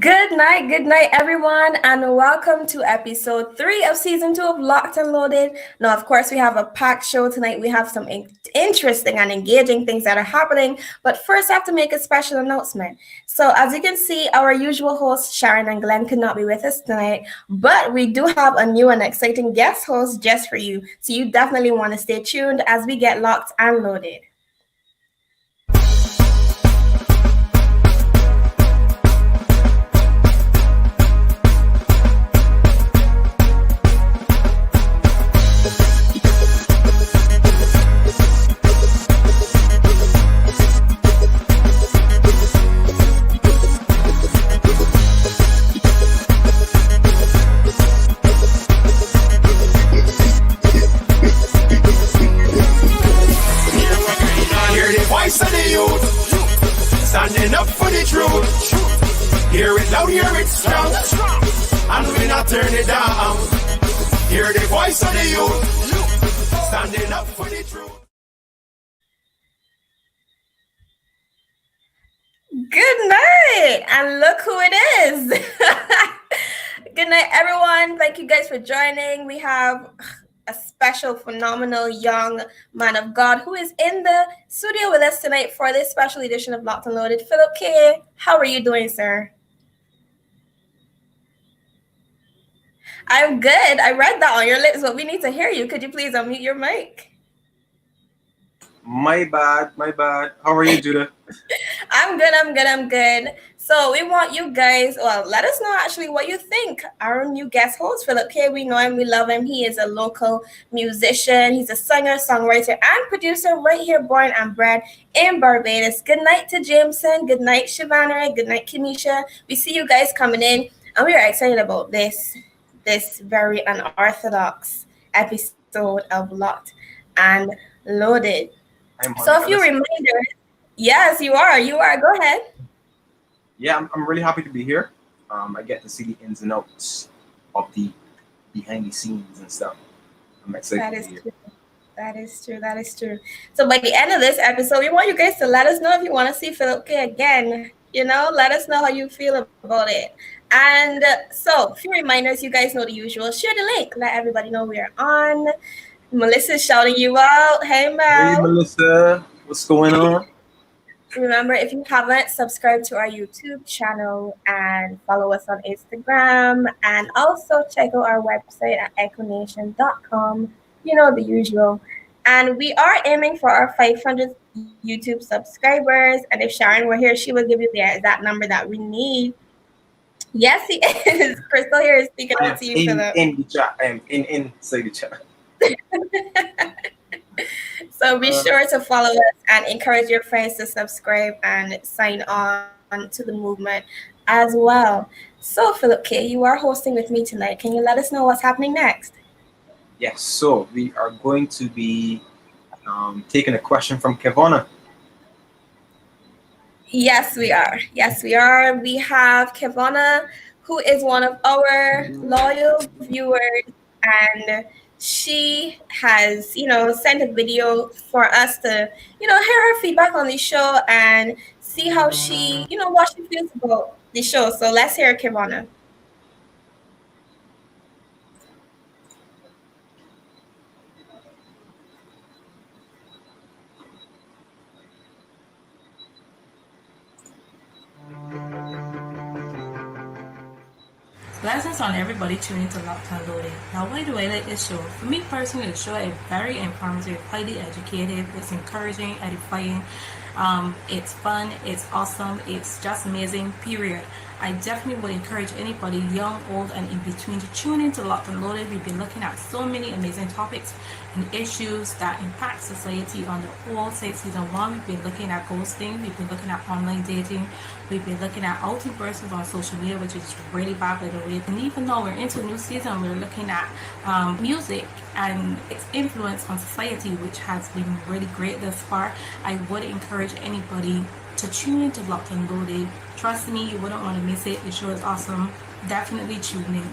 Good night, everyone, and welcome to episode 3 of season 2 of Locked and Loaded. Now, of course, we have a packed show tonight. We have some interesting and engaging things that are happening, but first, I have to make a special announcement. So, as you can see, our usual hosts, Sharon and Glenn, could not be with us tonight, but we do have a new and exciting guest host just for you. So, you definitely want to stay tuned as we get locked and loaded. Standing up for the truth. Hear it loud, hear it strong. And we not turn it down. Hear the voice of the youth. Standing up for the truth. Good night, and look who it is. Good night, everyone. Thank you guys for joining. We have a special, phenomenal young man of God who is in the studio with us tonight for this special edition of Locked and Loaded. Philip K., how are you doing, sir? I'm good. I read that on your lips, but we need to hear you. Could you please unmute your mic? My bad. How are you, Judah? I'm good. So we want you guys, let us know actually what you think. Our new guest host, Philip K., we know him, we love him. He is a local musician. He's a singer, songwriter, and producer right here, born and bred in Barbados. Good night to Jameson. Good night, Shivana. Good night, Kenisha. We see you guys coming in, and we are excited about this very unorthodox episode of Locked and Loaded. So a few reminders. Yes, you are. Go ahead. Yeah, I'm really happy to be here. I get to see the ins and outs of the behind the scenes and stuff. I'm excited to be here. That is true. So by the end of this episode, we want you guys to let us know if you want to see Philip K. again. Let us know how you feel about it. And so, a few reminders. You guys know the usual. Share the link. Let everybody know we are on. Melissa's shouting you out. Hey, Mel. Hey, Melissa. What's going on? Remember, if you haven't, subscribe to our YouTube channel and follow us on Instagram. And also check out our website at econation.com. You know, the usual. And we are aiming for our 500 YouTube subscribers. And if Sharon were here, she would give you the exact number that we need. Yes, he is. Crystal here is speaking out to you, Philip. In the chat. I am inside the chat. So be sure to follow us and encourage your friends to subscribe and sign on to the movement as well. So, Philip K., you are hosting with me tonight. Can you let us know what's happening next? Yes, so we are going to be taking a question from Kevona. Yes, we are. We have Kevona, who is one of our loyal viewers, and she has, sent a video for us to, hear her feedback on the show and see how she, what she feels about the show. So let's hear Kevona. Blessings on everybody tuning to Locked and Loaded. Now, why do I like this show? For me personally, the show is very informative, highly educative, it's encouraging, edifying, it's fun, it's awesome, it's just amazing, period. I definitely would encourage anybody, young, old, and in between, to tune into Locked and Loaded. We've been looking at so many amazing topics and issues that impact society on the whole. Since season 1, we've been looking at ghosting, we've been looking at online dating, we've been looking at outing persons on social media, which is really bad by the way. And even though we're into a new season, we're looking at music and its influence on society, which has been really great thus far. I would encourage anybody to tune into Locked and Loaded. Trust me, you wouldn't want to miss it. The show is awesome. Definitely tune in.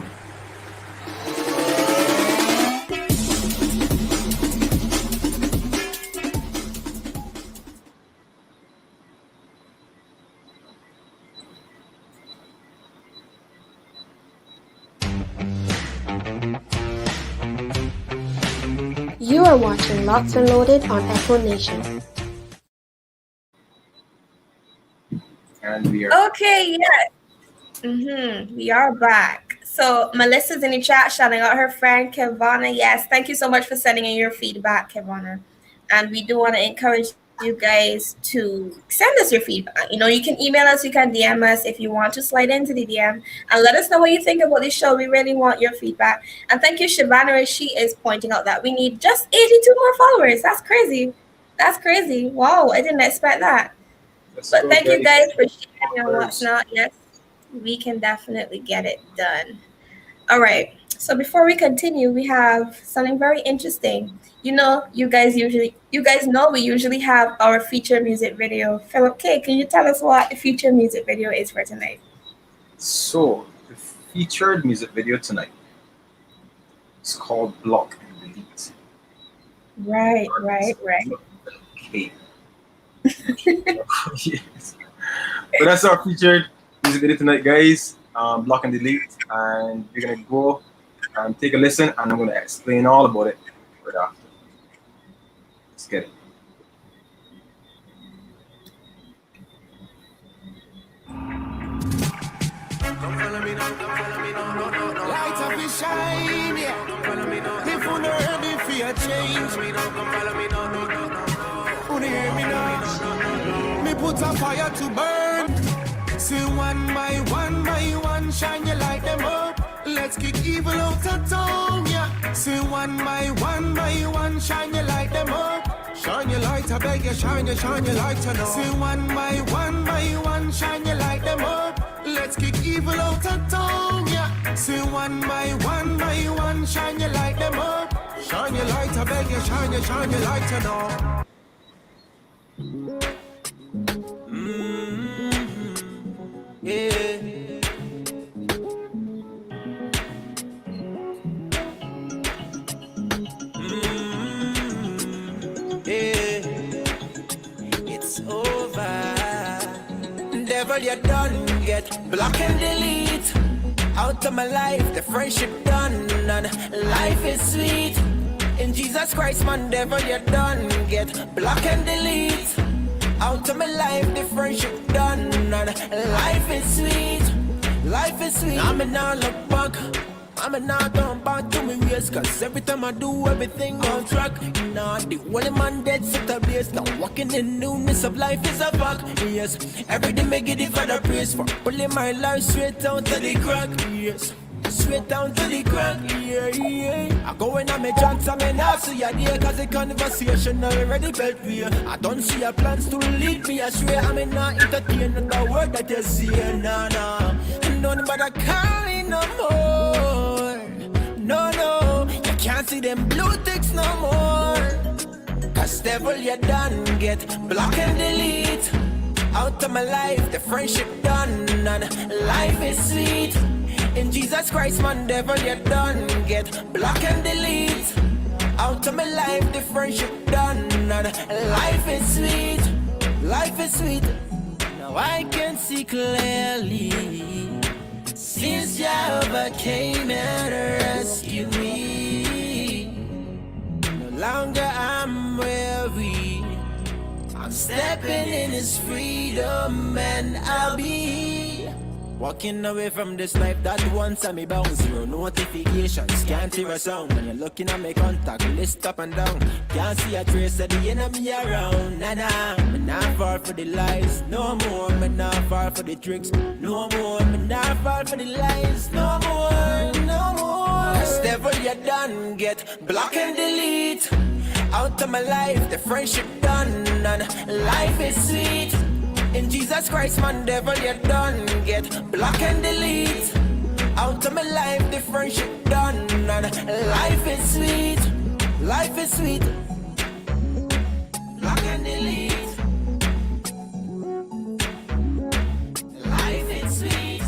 are watching Locked and Loaded on Echo Nation. And we are Okay, yes. We are back. So Melissa's in the chat shouting out her friend Kevana. Yes, thank you so much for sending in your feedback, Kevana. And we do want to encourage you guys to send us your feedback. You know, you can email us, you can DM us if you want to slide into the DM and let us know what you think about this show. We really want your feedback. And thank you, Shavana. She is pointing out that we need just 82 more followers. That's crazy. That's crazy. Wow, I didn't expect that. But thank you guys for sharing and what's not. Yes, we can definitely get it done. All right. So before we continue, we have something very interesting. You know, you guys know we usually have our feature music video. Philip K, can you tell us what the feature music video is for tonight? So the featured music video tonight is called Block and Delete. Right. Okay. Yes. So that's our featured music video tonight, guys. Block and Delete, and we're gonna go and take a listen, and I'm gonna explain all about it right after. Let's get it. Light up and shine, yeah. If you know ready for your change, wanna hear me now? Me put a fire to burn. See one by one, shine your light them up. Let's kick evil out of town, yeah. See one by one, shine your light them up. Shine your light, I beg you, shine your light, you know. See one by one, shine your light them up. Let's kick evil out of town, yeah. See one by one, shine your light them up. Shine your light, I beg you, shine your light, you know. Yeah. Yeah. It's over. Devil, you're done. Get block and delete. Out of my life, the friendship done. And life is sweet. In Jesus Christ, man, devil, you're done. Get block and delete. Out of my life, the friendship done. And life is sweet. Life is sweet. I'm now look back. I'm not turn back to me ways. Cause every time I do everything on track. Nah, the only man dead set a place. Now walking in newness of life is a fact. Yes, every day me give the Father praise for pulling my life straight down to the crack. Yes, straight down to the crack. Yeah. I go in on my chance, I'm in house, so you're there. Cause the conversation already felt real. I don't see your plans to lead me astray. I'm not entertaining the word that you say. Nah. None but I can't no more. No, you can't see them blue ticks no more. Cause devil, you done. Get block and delete. Out of my life, the friendship done. And life is sweet. In Jesus Christ, man, devil, you done. Get block and delete. Out of my life, the friendship done. And life is sweet. Life is sweet. Now I can see clearly. Since Jehovah came and rescued me, no longer I'm weary. I'm stepping in His freedom, and I'll be walking away from this life that once I me bound. Zero notifications, can't hear a sound. When you're looking at my contact list up and down, can't see a trace of the enemy around. Nah, me not fall for the lies no more. Me not fall for the tricks no more. Me not fall for the lies no more. Cause devil, you done. Get block and delete. Out of my life, the friendship done. And life is sweet. In Jesus Christ, man, devil, you're done. Get block and delete. Out of my life, the friendship done. And life is sweet. Life is sweet. Block and delete. Life is sweet.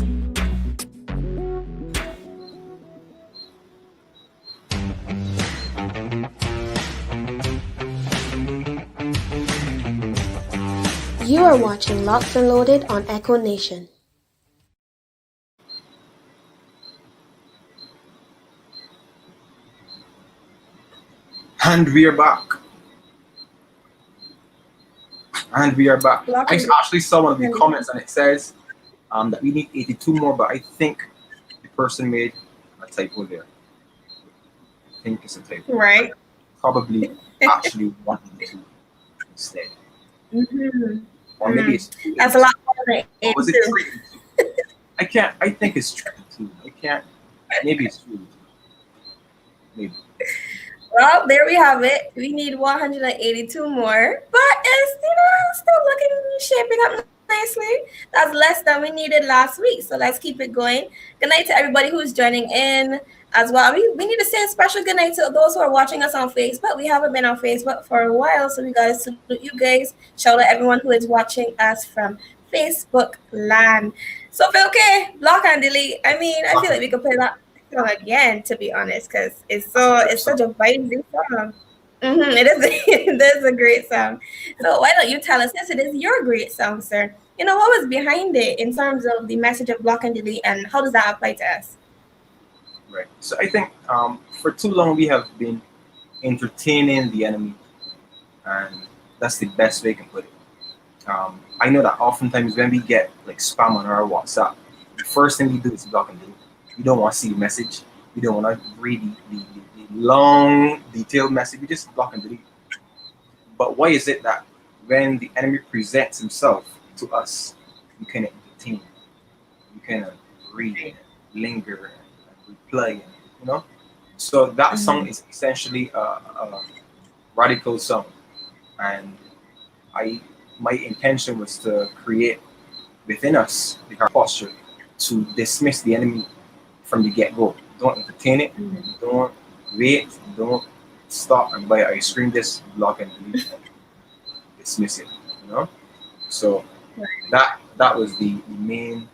You are watching Locked and Loaded on Echo Nation. And we are back. And we are back. Block I and actually saw one of the comments and it says that we need 82 more, but I think the person made a typo there. I think it's a typo. right. Probably actually 182 instead. Mm-hmm. Or maybe it's That's a lot more than or was it 82. 382? I can't. I think it's 382. I can't. Maybe it's 382. Maybe. Well, there we have it. We need 182 more, but it's still looking shaping up nicely. That's less than we needed last week. So let's keep it going. Good night to everybody who's joining in as well. We need to say a special good night to those who are watching us on Facebook. We haven't been on Facebook for a while, so we gotta salute you guys. Shout out everyone who is watching us from Facebook land. So okay, block and delete. I mean, I feel like we could play that song again, to be honest, because it's such a vibey song. It is it is a great song. So why don't you tell us? Yes, it is your great song, sir. What was behind it in terms of the message of block and delete, and how does that apply to us? Right. So I think for too long we have been entertaining the enemy, and that's the best way I can put it. I know that oftentimes when we get like spam on our WhatsApp, the first thing we do is block and delete. We don't want to see the message. We don't want to read the long, detailed message. We just block and delete. But why is it that when the enemy presents himself to us, we can entertain, we can read, and linger, and replay, you know? So that song is essentially a radical song. And my intention was to create within us the posture to dismiss the enemy from the get-go. Don't entertain it. Don't wait. Don't stop and buy ice cream. Just block and delete and dismiss it. So that was the main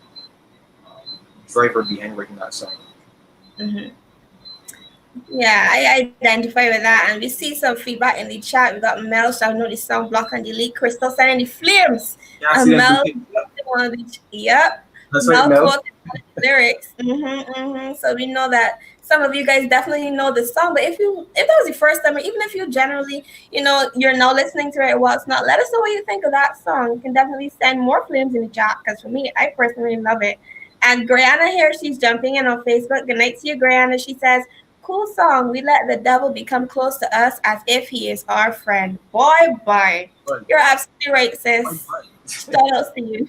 driver behind writing that song. Yeah, I identify with that, and we see some feedback in the chat. We got Mel shouting out the song block and delete. Crystal sending the flames. Yeah, I And see them Mel, too. yep. That's right, Mel Mel. quoted the lyrics. So we know that some of you guys definitely know the song. But if that was the first time, or even if you generally, you're now listening to it, well, it's not. Let us know what you think of that song. You can definitely send more flames in the chat, because for me, I personally love it. And Brianna here, she's jumping in on Facebook. Good night to you, Brianna. She says, cool song. We let the devil become close to us as if he is our friend. Boy, bye. You're absolutely right, sis. Shout out to you.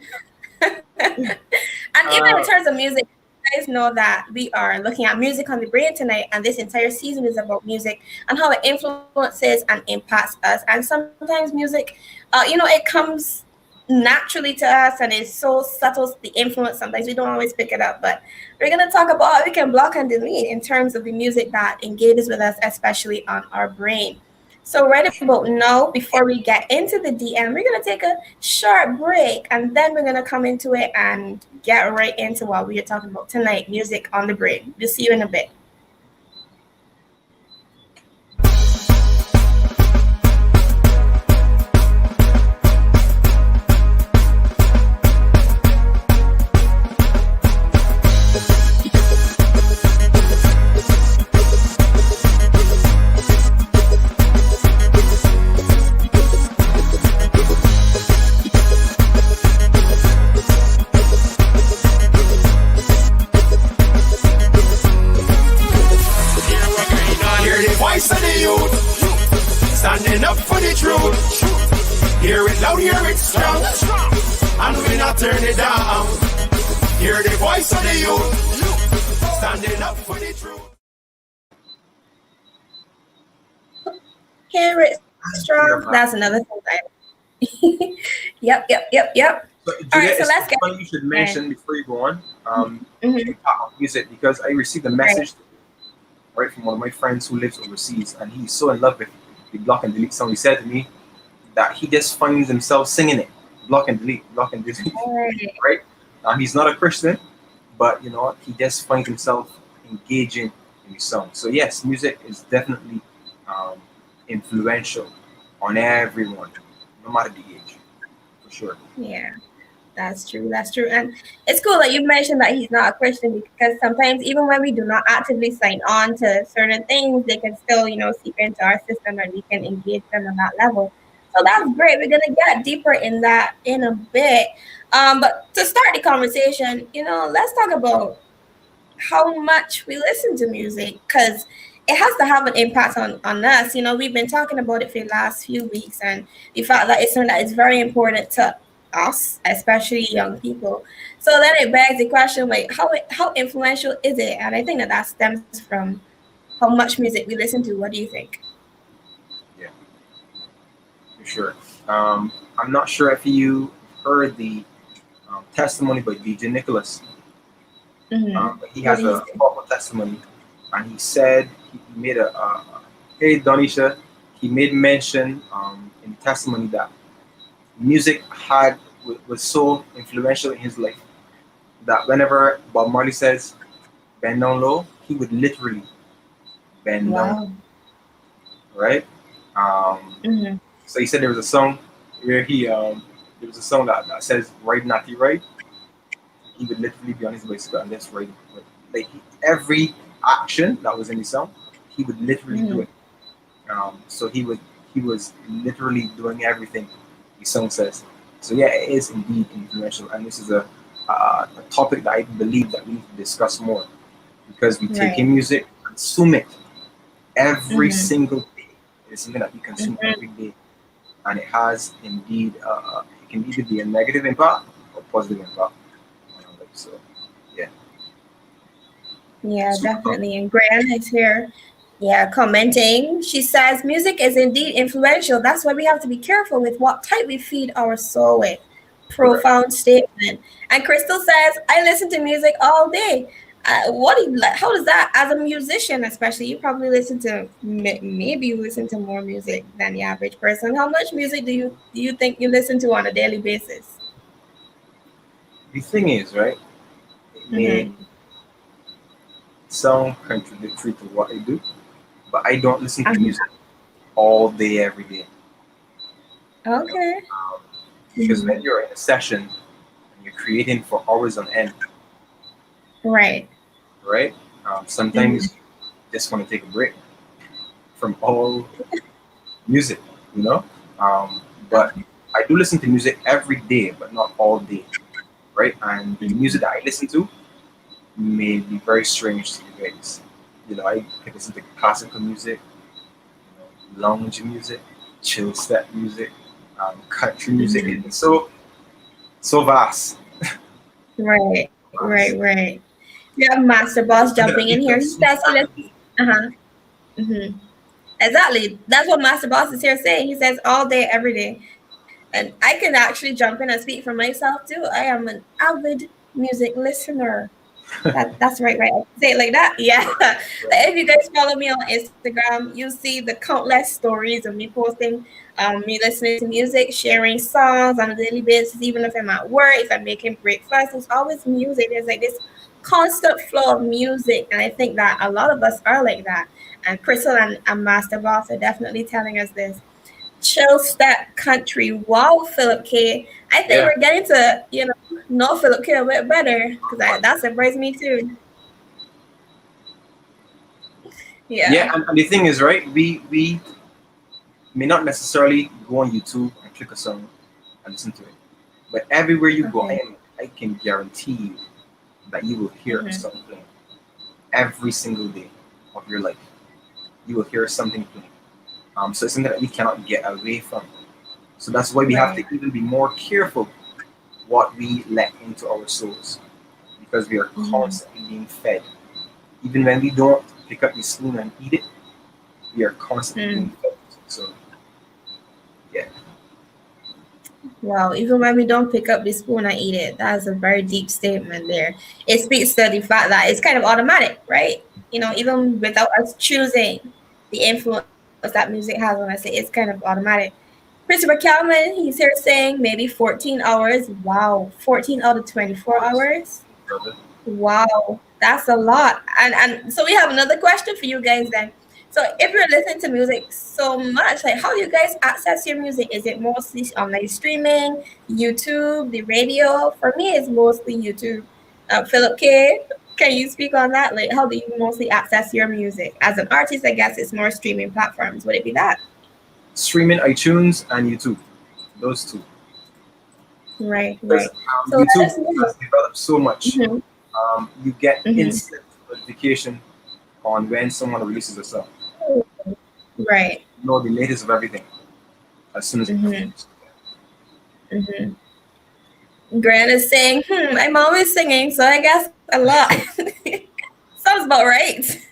And even in terms of music, you guys know that we are looking at music on the brain tonight, and this entire season is about music and how it influences and impacts us. And sometimes music, it comes naturally to us, and it's so subtle, the influence. Sometimes we don't always pick it up, but we're going to talk about how we can block and delete in terms of the music that engages with us, especially on our brain. So right about now, before we get into the DM, we're going to take a short break, and then we're going to come into it and get right into what we are talking about tonight, music on the brain. We'll see you in a bit. Standing up for the truth. Hear it loud, hear it strong. And we not turn it down. Hear the voice of the youth. Standing up for the truth. Hear it strong. That's another thing. Yep. So, All right, so let's get. You should mention before you go on, impact of music, because I received a message right from one of my friends who lives overseas, and he's so in love with the block and delete song. He said to me that he just finds himself singing it, block and delete, right? He's not a Christian, but he just finds himself engaging in the song. So yes, music is definitely influential on everyone, no matter the age, for sure. Yeah. That's true. That's true. And it's cool that you mentioned that he's not a Christian because sometimes even when we do not actively sign on to certain things, they can still, seep into our system and we can engage them on that level. So that's great. We're gonna get deeper in that in a bit. But to start the conversation, let's talk about how much we listen to music because it has to have an impact on us. We've been talking about it for the last few weeks, and the fact that it's something that is very important to us, especially young people. So then it begs the question, like, how influential is it? And I think that stems from how much music we listen to. What do you think? Yeah, for sure. I'm not sure if you heard the testimony by DJ Nicholas, but he What do has you a think? powerful testimony, and he said he made hey Donisha, he made mention in the testimony that music was so influential in his life that whenever Bob Marley says bend down low, he would literally bend down, Wow. right? Um, Mm-hmm. so he said where he there was a song that says right natty right. He would literally be on his bicycle and just ride. Like every action that was in the song, he would literally do Mm-hmm. it. So he was literally doing everything the song says. So yeah, it is indeed influential, and this is a topic that I believe that we need to discuss more because we take Right. in music, consume it every Mm-hmm. single day. It's something that we consume Mm-hmm. every day, and it has indeed it can either be a negative impact or positive impact on our life. So yeah, Yeah, so definitely. And Graham is here. Yeah, commenting. She says music is indeed influential. That's why we have to be careful with what type we feed our soul with. correct. Profound statement. And Crystal says, I listen to music all day. What do you like? How does that, as a musician, especially, you probably listen to maybe you listen to more music than the average person. How much music do you think you listen to on a daily basis? The thing is, right? It may Mm-hmm. sound contradictory to what I do, but I don't listen to Uh-huh. music all day every day. You know, Okay. because when Mm-hmm. you're in a session and you're creating for hours on end, Right. right? Mm-hmm. Sometimes you just want to take a break from all music, you know. But Okay. I do listen to music every day, but not all day, right? And the Mm-hmm. music that I listen to may be very strange to you guys. I can listen to classical music, lounge music, chill step music, country music. Mm-hmm. It's so vast. Right, right, Vast. right. We have Master Boss It's something jumping in that we here. He consume says he every listens. day. Uh-huh. Mm-hmm. Exactly. That's what Master Boss is here saying. He says all day, every day. And I can actually jump in and speak for myself too. I am an avid music listener. That's right, right. Say it like that. Yeah. Right. If you guys follow me on Instagram, you see the countless stories of me posting, me listening to music, sharing songs on a daily basis, even if I'm at work, if I'm making breakfast, it's always music. There's like this constant flow of music. And I think that a lot of us are like that. And Crystal and Master Boss are definitely telling us this. Chill step country. Wow, Philip K. I think Yeah. we're getting to, know Philip K a bit better because that surprised me too. Yeah, Yeah. and the thing is, right? We may not necessarily go on YouTube and click a song and listen to it, but everywhere you go, Okay. I can guarantee you that you will hear a Mm-hmm. song playing every single day of your life. You will hear something playing. So it's something that we cannot get away from. So that's why we have to Right. even be more careful what we let into our souls because we are Mm-hmm. constantly being fed. Even when we don't pick up the spoon and eat it, we are constantly being Mm. fed. So yeah, Wow. Even when we don't pick up the spoon and eat it, that's a very deep statement there. It speaks to the fact that it's kind of automatic, right? Even without us choosing the influence that music has on us, it's kind of automatic. Christopher Calman, he's here saying maybe 14 hours. Wow. 14 out of 24 hours, hours. brother. Wow, that's a lot. And so we have another question for you guys then. So if you're listening to music so much, like how do you guys access your music? Is it mostly online streaming, YouTube, the radio? For me, it's mostly YouTube. Philip K, can you speak on that? Like, how do you mostly access your music? As an artist, I guess it's more streaming platforms. Would it be that? Streaming iTunes and YouTube, those two. Right, Because right. So let YouTube us know. has developed so much. Hmm. You get Hmm. instant notification on when someone releases a song. Right. You know the latest of everything as soon as it Hmm. performs. Hmm. Grant is saying, I'm always singing, so I guess a lot. Sounds about right.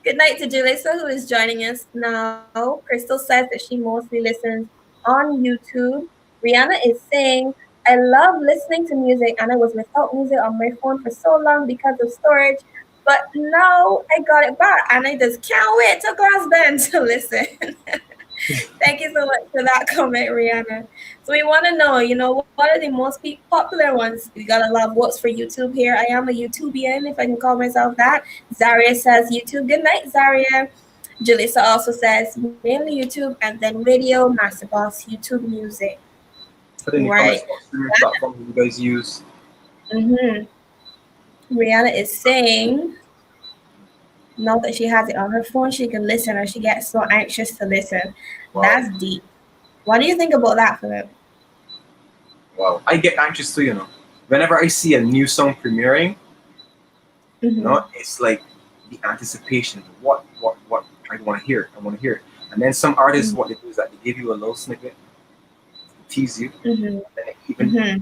Good night to Julissa, who is joining us now. Crystal says that she mostly listens on YouTube. Rihanna is saying, I love listening to music, and I was without music on my phone for so long because of storage. But now I got it back, and I just can't wait to class then to listen. Thank you so much for that comment, Rihanna. So we want to know, what are the most popular ones? We gotta love what's for YouTube here. I am a YouTubian, if I can call myself that. Zaria says YouTube. Good night, Zaria. Jalissa also says mainly YouTube and then radio, Master Boss, YouTube music. Put in the Right. comments what streaming platform you guys use. Mm-hmm. Rihanna is saying now that she has it on her phone, she can listen, or she gets so anxious to listen. Wow. That's deep. What do you think about that, Philip? Wow. I get anxious too, Whenever I see a new song premiering, Mm-hmm. it's like the anticipation. What I want to hear. I want to hear it. And then some artists, what they do is that they give you a little snippet, tease you, Mm-hmm. and then it even Mm-hmm.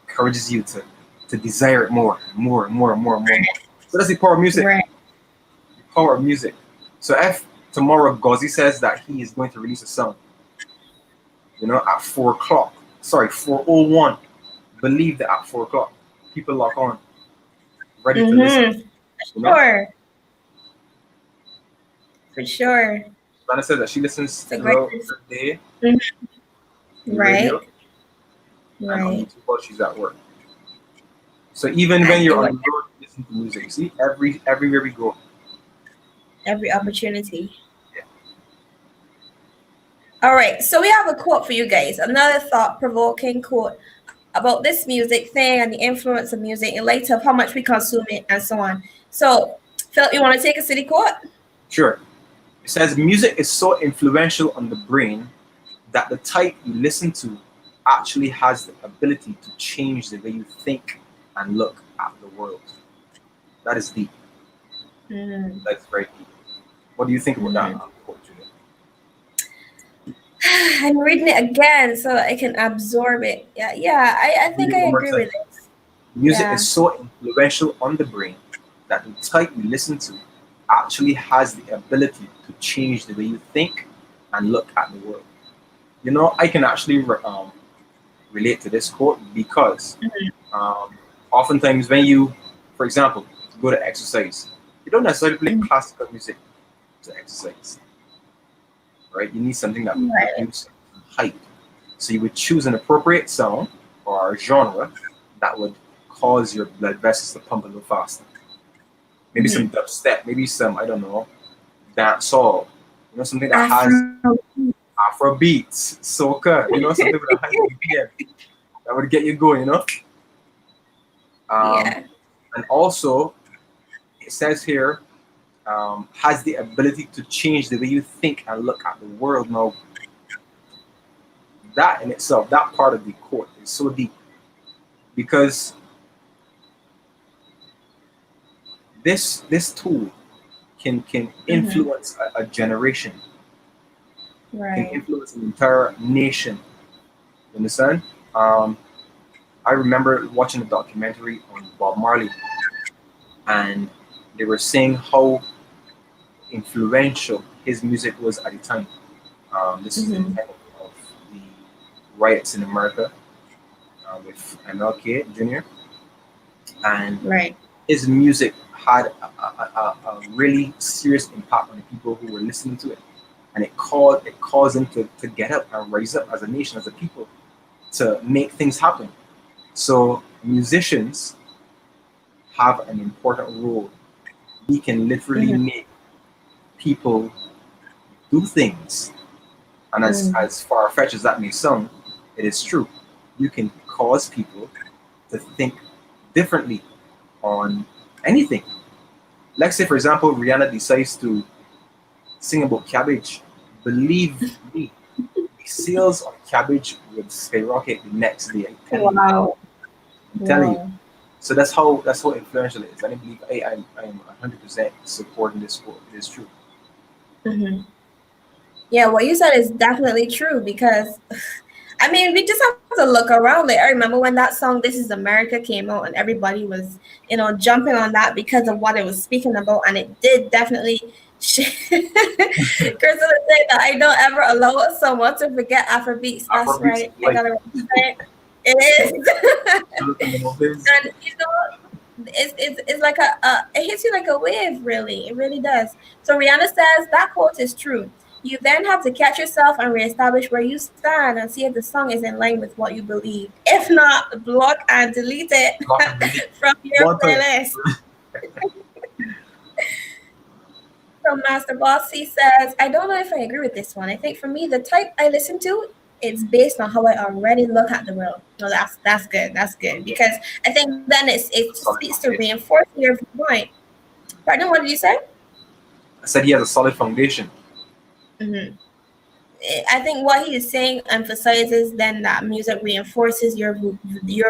encourages you to desire it more, more, and more, and more, and more. So that's the power of music. Right. The power of music. So if tomorrow Gozzy says that he is going to release a song, at 4 o'clock, sorry, 4:01, believe that at 4 o'clock, people lock on, ready to listen. Mm-hmm. You know, Sure. For sure. Vanessa said that she listens It's a great. throughout the day Mhm. on the Right. radio and on Right. YouTube while she's at work. So even when And you're on the road, you listen to music. See, everywhere we go. every opportunity. Yeah. All right. So we have a quote for you guys. Another thought-provoking quote about this music thing and the influence of music in light of how much we consume it and so on. So, Philip, you want to take a city quote? Sure. It says music is so influential on the brain that the type you listen to actually has the ability to change the way you think and look at the world. That is deep. Mm. That's very deep. What do you think about that quote, Julia? I'm reading it again so I can absorb it. Yeah. I Read think it I one more agree time. with this. Music Yeah. is so influential on the brain that the type you listen to actually has the ability to change the way you think and look at the world. I can actually relate to this quote because oftentimes when you, for example, go to exercise, you don't necessarily play classical music to exercise, right? You need something that will Right. give you some hype. So you would choose an appropriate song or genre that would cause your blood vessels to pump a little faster. Maybe some dubstep, maybe some, I don't know, dancehall, something that has Afro beats, soca, something with a high BPM that would get you going. Yeah. And also, it says here, has the ability to change the way you think and look at the world. Now, that in itself, that part of the quote is so deep because this tool can influence a generation, can Right. influence an entire nation. You understand? I remember watching a documentary on Bob Marley, and they were saying how influential his music was at the time. This is the time of the riots in America with MLK Jr. And Right. his music had a really serious impact on the people who were listening to it, and it caused them to get up and rise up as a nation, as a people, to make things happen. So musicians have an important role. We can literally make people do things. And as far fetched as that may sound, it is true. You can cause people to think differently on anything. Let's say, for example, Rihanna decides to sing about cabbage. Believe me, the sales of cabbage would skyrocket the next day. Wow. I'm telling you. Wow. So that's how influential it is. And I believe I'm 100% supporting this quote. It is true. Hmm. Yeah, what you said is definitely true because I mean, we just have to look around. Like, I remember when that song "This Is America" came out, and everybody was, jumping on that because of what it was speaking about, and it did definitely. Crystal is saying that I don't ever allow someone to forget Afrobeats. That's Afrobeats right. is I life. gotta represent. It is. Jonathan Lopez. And it's like it hits you like a wave, really. It really does. So Rihanna says that quote is true. You then have to catch yourself and reestablish where you stand and see if the song is in line with what you believe. If not, block and delete it Block and delete. from your One time. playlist. So Master Bossy says, I don't know if I agree with this one. I think for me, the type I listen to, it's based on how I already look at the world. No, that's good. That's good because I think then it Solid speaks to foundation. reinforce your point. Pardon, what did you say? I said he has a solid foundation. Hmm. I think what he is saying emphasizes then that music reinforces your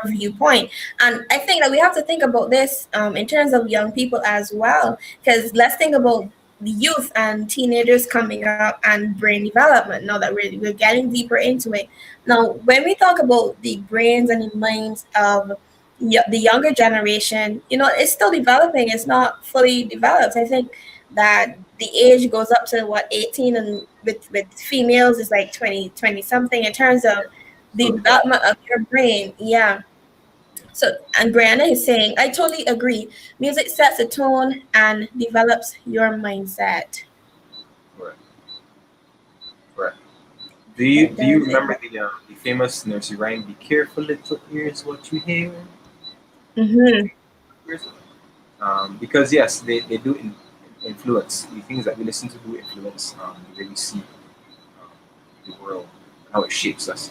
viewpoint, and I think that we have to think about this in terms of young people as well. Because let's think about the youth and teenagers coming up and brain development. Now that we're getting deeper into it, now when we talk about the brains and the minds of the younger generation, it's still developing. It's not fully developed. I think that the age goes up to what 18, and with females is like 20 something in terms of the So yeah, development of your brain. Yeah. So, and Brianna is saying, I totally agree. Music sets a tone and develops your mindset. correct, correct. Do you It do you does. It remember the famous nursery rhyme? Be careful, little ears, what you hear. does. Here's because yes, they do influence the things that we listen to do influence the way we see um, the world and how it shapes us.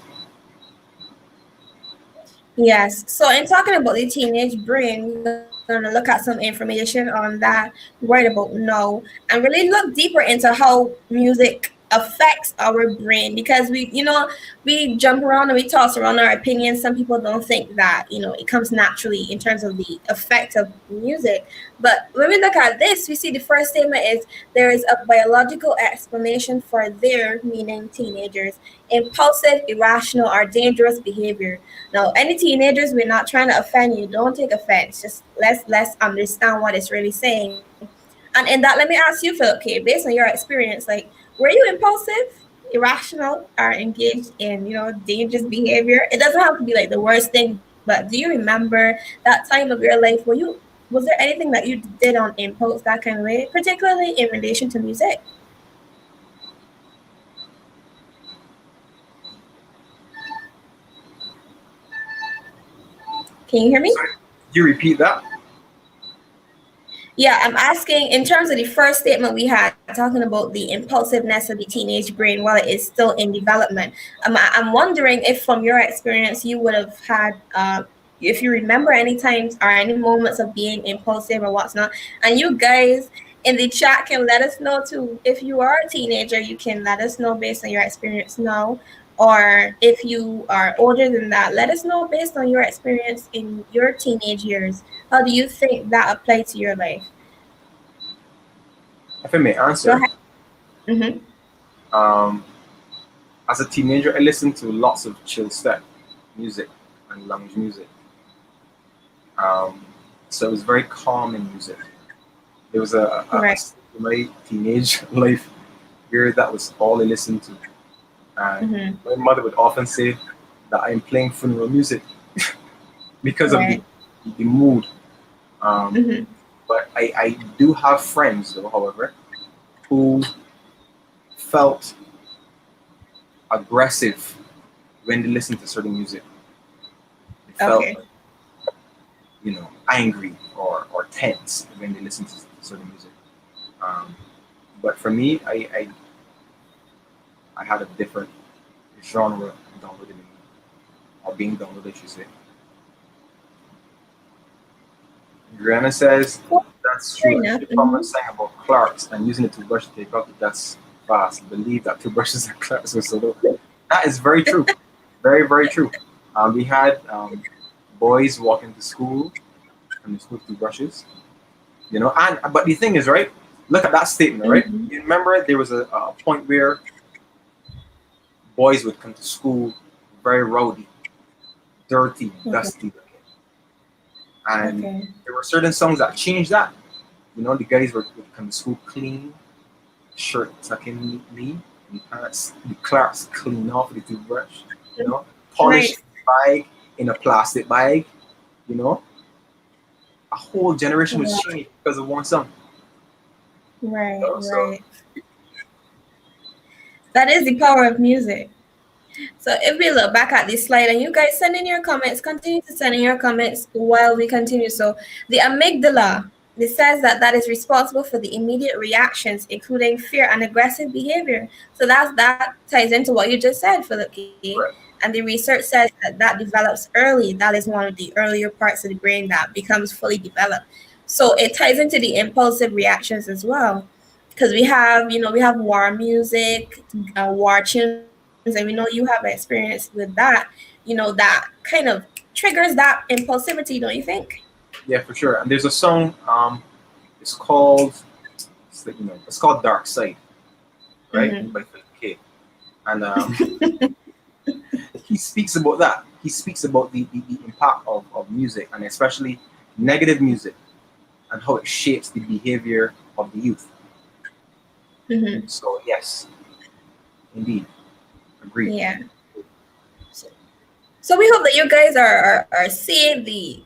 Yes. So, in talking about the teenage brain, we're going to look at some information on that right about now and really look deeper into how music affects our brain because we jump around and we toss around our opinions. Some people don't think that, it comes naturally in terms of the effect of music. But when we look at this, we see the first statement is there is a biological explanation for their, meaning teenagers, impulsive, irrational, or dangerous behavior. Now, any teenagers, we're not trying to offend you. Don't take offense. Just let's understand what it's really saying. And in that, let me ask you, Philip K, based on your experience, like, were you impulsive, irrational, or engaged in, dangerous behavior? It doesn't have to be like the worst thing, but do you remember that time of your life where was there anything that you did on impulse that kind of way, particularly in relation to music? Can you hear me? Sorry, you repeat that? Yeah, I'm asking in terms of the first statement we had, talking about the impulsiveness of the teenage brain while it is still in development. I'm wondering if, from your experience, you would have had, if you remember any times or any moments of being impulsive or what's not. And you guys in the chat can let us know too. If you are a teenager, you can let us know based on your experience now. Or if you are older than that, let us know based on your experience in your teenage years. How do you think that applied to your life? If I may Go answer, ahead. Mm-hmm. um, as a teenager, I listened to lots of chill step music and lounge music. Um, so it was very calming music. There was a Right. stage in my teenage life where that was all I listened to. And Mm-hmm. my mother would often say that I'm playing funeral music because of Right. the mood. Um, Mm-hmm. but I do have friends, though, however, who felt aggressive when they listened to certain music. They felt, Okay. angry or tense when they listened to certain music. Um, but for me, I I had a different genre downloaded in me, or being downloaded, I should say. Rihanna says Well, that's fair true. I enough. heard someone saying about Clarks and using a toothbrush to take out the dust fast. Believe that toothbrushes and Clarks were so low. That is very true. Very, very true. We had boys walking to school and the school toothbrushes, you know. And but the thing is, right? Look at that statement, right? Mm-hmm. You remember there was a point where boys would come to school very rowdy, dirty, Okay. dusty, and Okay. there were certain songs that changed that. You know, the guys would come to school clean, shirt tucking neatly, the pants, the clerks clean off with the toothbrush, you know, polish Nice. bag in a plastic bag, you know. A whole generation was Right. changed because of one song. You Right. know? So Right. That is the power of music. So if we look back at this slide and you guys send in your comments, continue to send in your comments while we continue. So the amygdala, it says that that is responsible for the immediate reactions, including fear and aggressive behavior. So that ties into what you just said, Philip. right. And the research says that that develops early. That is one of the earlier parts of the brain that becomes fully developed. So it ties into the impulsive reactions as well because we have war music, war tunes, and we know you have experience with that. That kind of triggers that impulsivity, don't you think? Yeah, for sure. And there's a song, it's called it's called Dark Side, right? Hmm. By Philip K. And he speaks about that. He speaks about the impact of music, and especially negative music, and how it shapes the behavior of the youth. Hmm. So yes, indeed, agreed. Yeah. So we hope that you guys are seeing the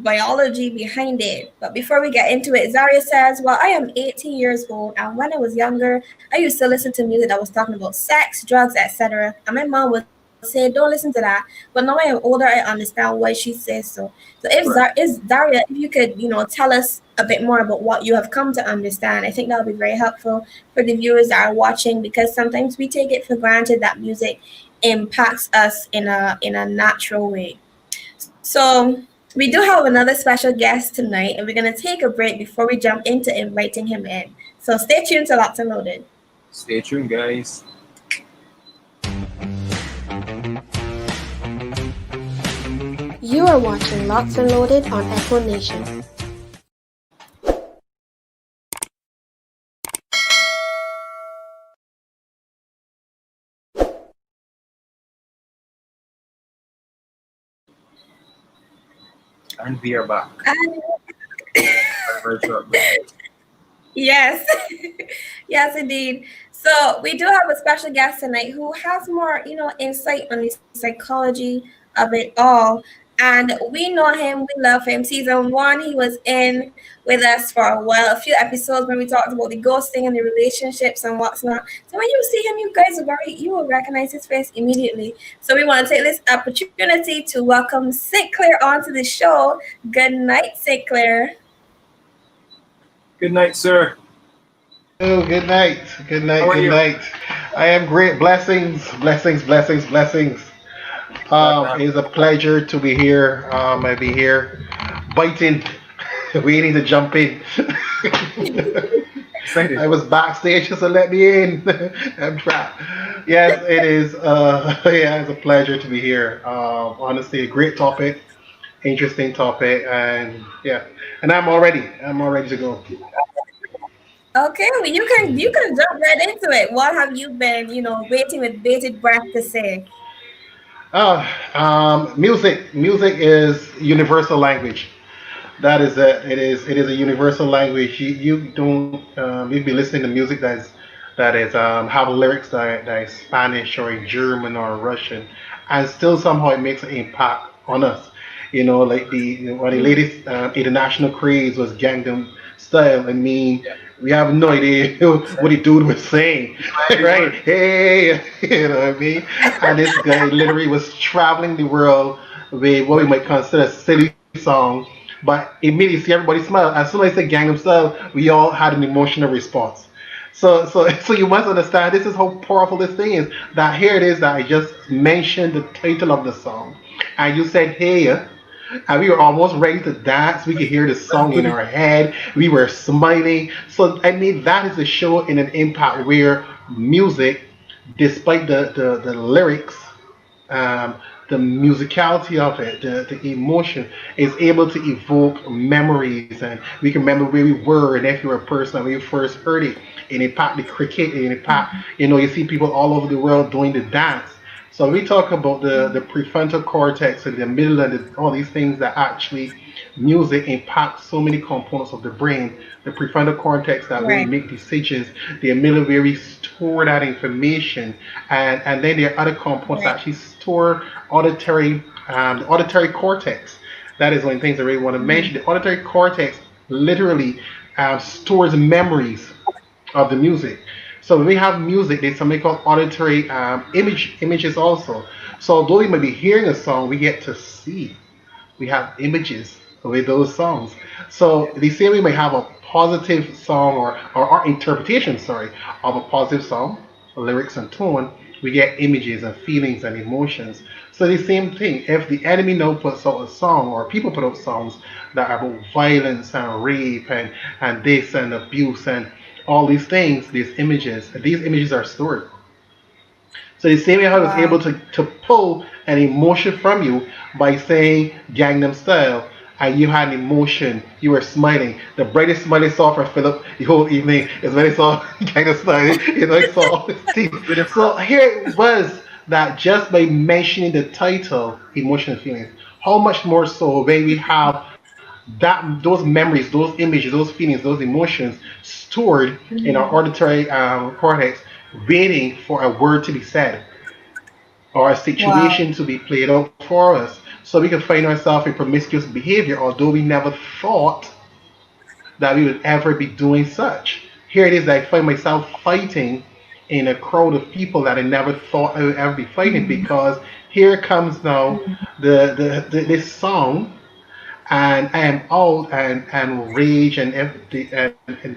biology behind it. But before we get into it, Zaria says, "Well, I am 18 years old, and when I was younger, I used to listen to music that was talking about sex, drugs, etc. And my mom would say, 'Don't listen to that.' But now I am older, I understand why she says so. So Right. is Zaria, if you could tell us a bit more about what you have come to understand, I think that would be very helpful for the viewers that are watching because sometimes we take it for granted that music impacts us in a natural way. So we do have another special guest tonight, and we're gonna take a break before we jump into inviting him in. So stay tuned to Locked and Loaded. Stay tuned, guys. You are watching Locked and Loaded on Echo Nation. And we are back. And Very, very short break. yes, yes, indeed. So we do have a special guest tonight who has more, insight on the psychology of it all. And we know him, we love him. Season one, he was in with us for a while, a few episodes when we talked about the ghosting and the relationships and what's not. So when you see him, you will recognize his face immediately. So we want to take this opportunity to welcome Sinclair onto the show. Good night, Sinclair. Good night, sir. Oh, good night. Good How night. are Good you? night. I am great. Blessings, blessings, blessings, blessings. Glad to have It is a pleasure to be here. I be here biting, waiting to jump in. you. Excited. I was backstage, just to let me in. I'm trapped. Yes, it is. Yeah, it's a pleasure to be here. Honestly, a great topic, interesting topic, and yeah, and I'm all ready to go. Okay, well, you can jump right into it. What have you been, waiting with bated breath to say? Music is universal language. That is it. It is a universal language. You don't you'd be listening to music that is have lyrics that is Spanish or in German or Russian, and still somehow it makes an impact on us. Like one of the Mm, latest international craze was Gangnam Style. I mean, Yeah. we have no idea what the dude was saying, Every right? word. Hey, you know what I mean? And this guy literally was traveling the world with what we might consider a silly song, but immediately see everybody smile. As soon as I said Gangnam Style, we all had an emotional response. So you must understand this is how powerful this thing is. That here it is that I just mentioned the title of the song, and you said, "Hey," and we were almost ready to dance. We could hear the Let's song do in it. our head. We were smiling. So I mean, that is a show in an impact where music, despite the lyrics, um, the musicality of it, the emotion is able to evoke memories, and we can remember where we were, and if you were a person when you first heard it, and it packed the cricket, and it packed, you see people all over the world doing the dance. So we talk about the prefrontal cortex and the middle and all these things that actually music impacts so many components of the brain. The prefrontal cortex that where we Right. make decisions, the middle where we store that information, and then there are other components that Right. actually store the auditory cortex. That is one of the things I really want to Mm-hmm. mention. The auditory cortex literally stores memories of the music. So when we have music, there's something called auditory images also. So although we might be hearing a song, we get to see. We have images with those songs. So the same way we might have a positive song or our interpretation, sorry, of a positive song, lyrics and tone, we get images and feelings and emotions. So the same thing, if the enemy now puts out a song or people put out songs that are about violence and rape and this and abuse and all these things, these images are stored. So the same way how I was able Wow. to pull an emotion from you by saying Gangnam Style, and you had an emotion, you were smiling. The brightest smile I saw for Philip the whole evening is when I saw Gangnam Style, I saw all his teeth. Let's do it So for here it was that just by mentioning the title, emotion and feelings, how much more so when we have those memories, those images, those feelings, those emotions stored in our Mm-hmm. auditory cortex, waiting for a word to be said or a Wow. situation to be played out for us. So we can find ourselves in promiscuous behavior, although we never thought that we would ever be doing such. Here it is that I find myself fighting in a crowd of people that I never thought I would ever be fighting Mm-hmm. because here comes now this song and I am out and rage and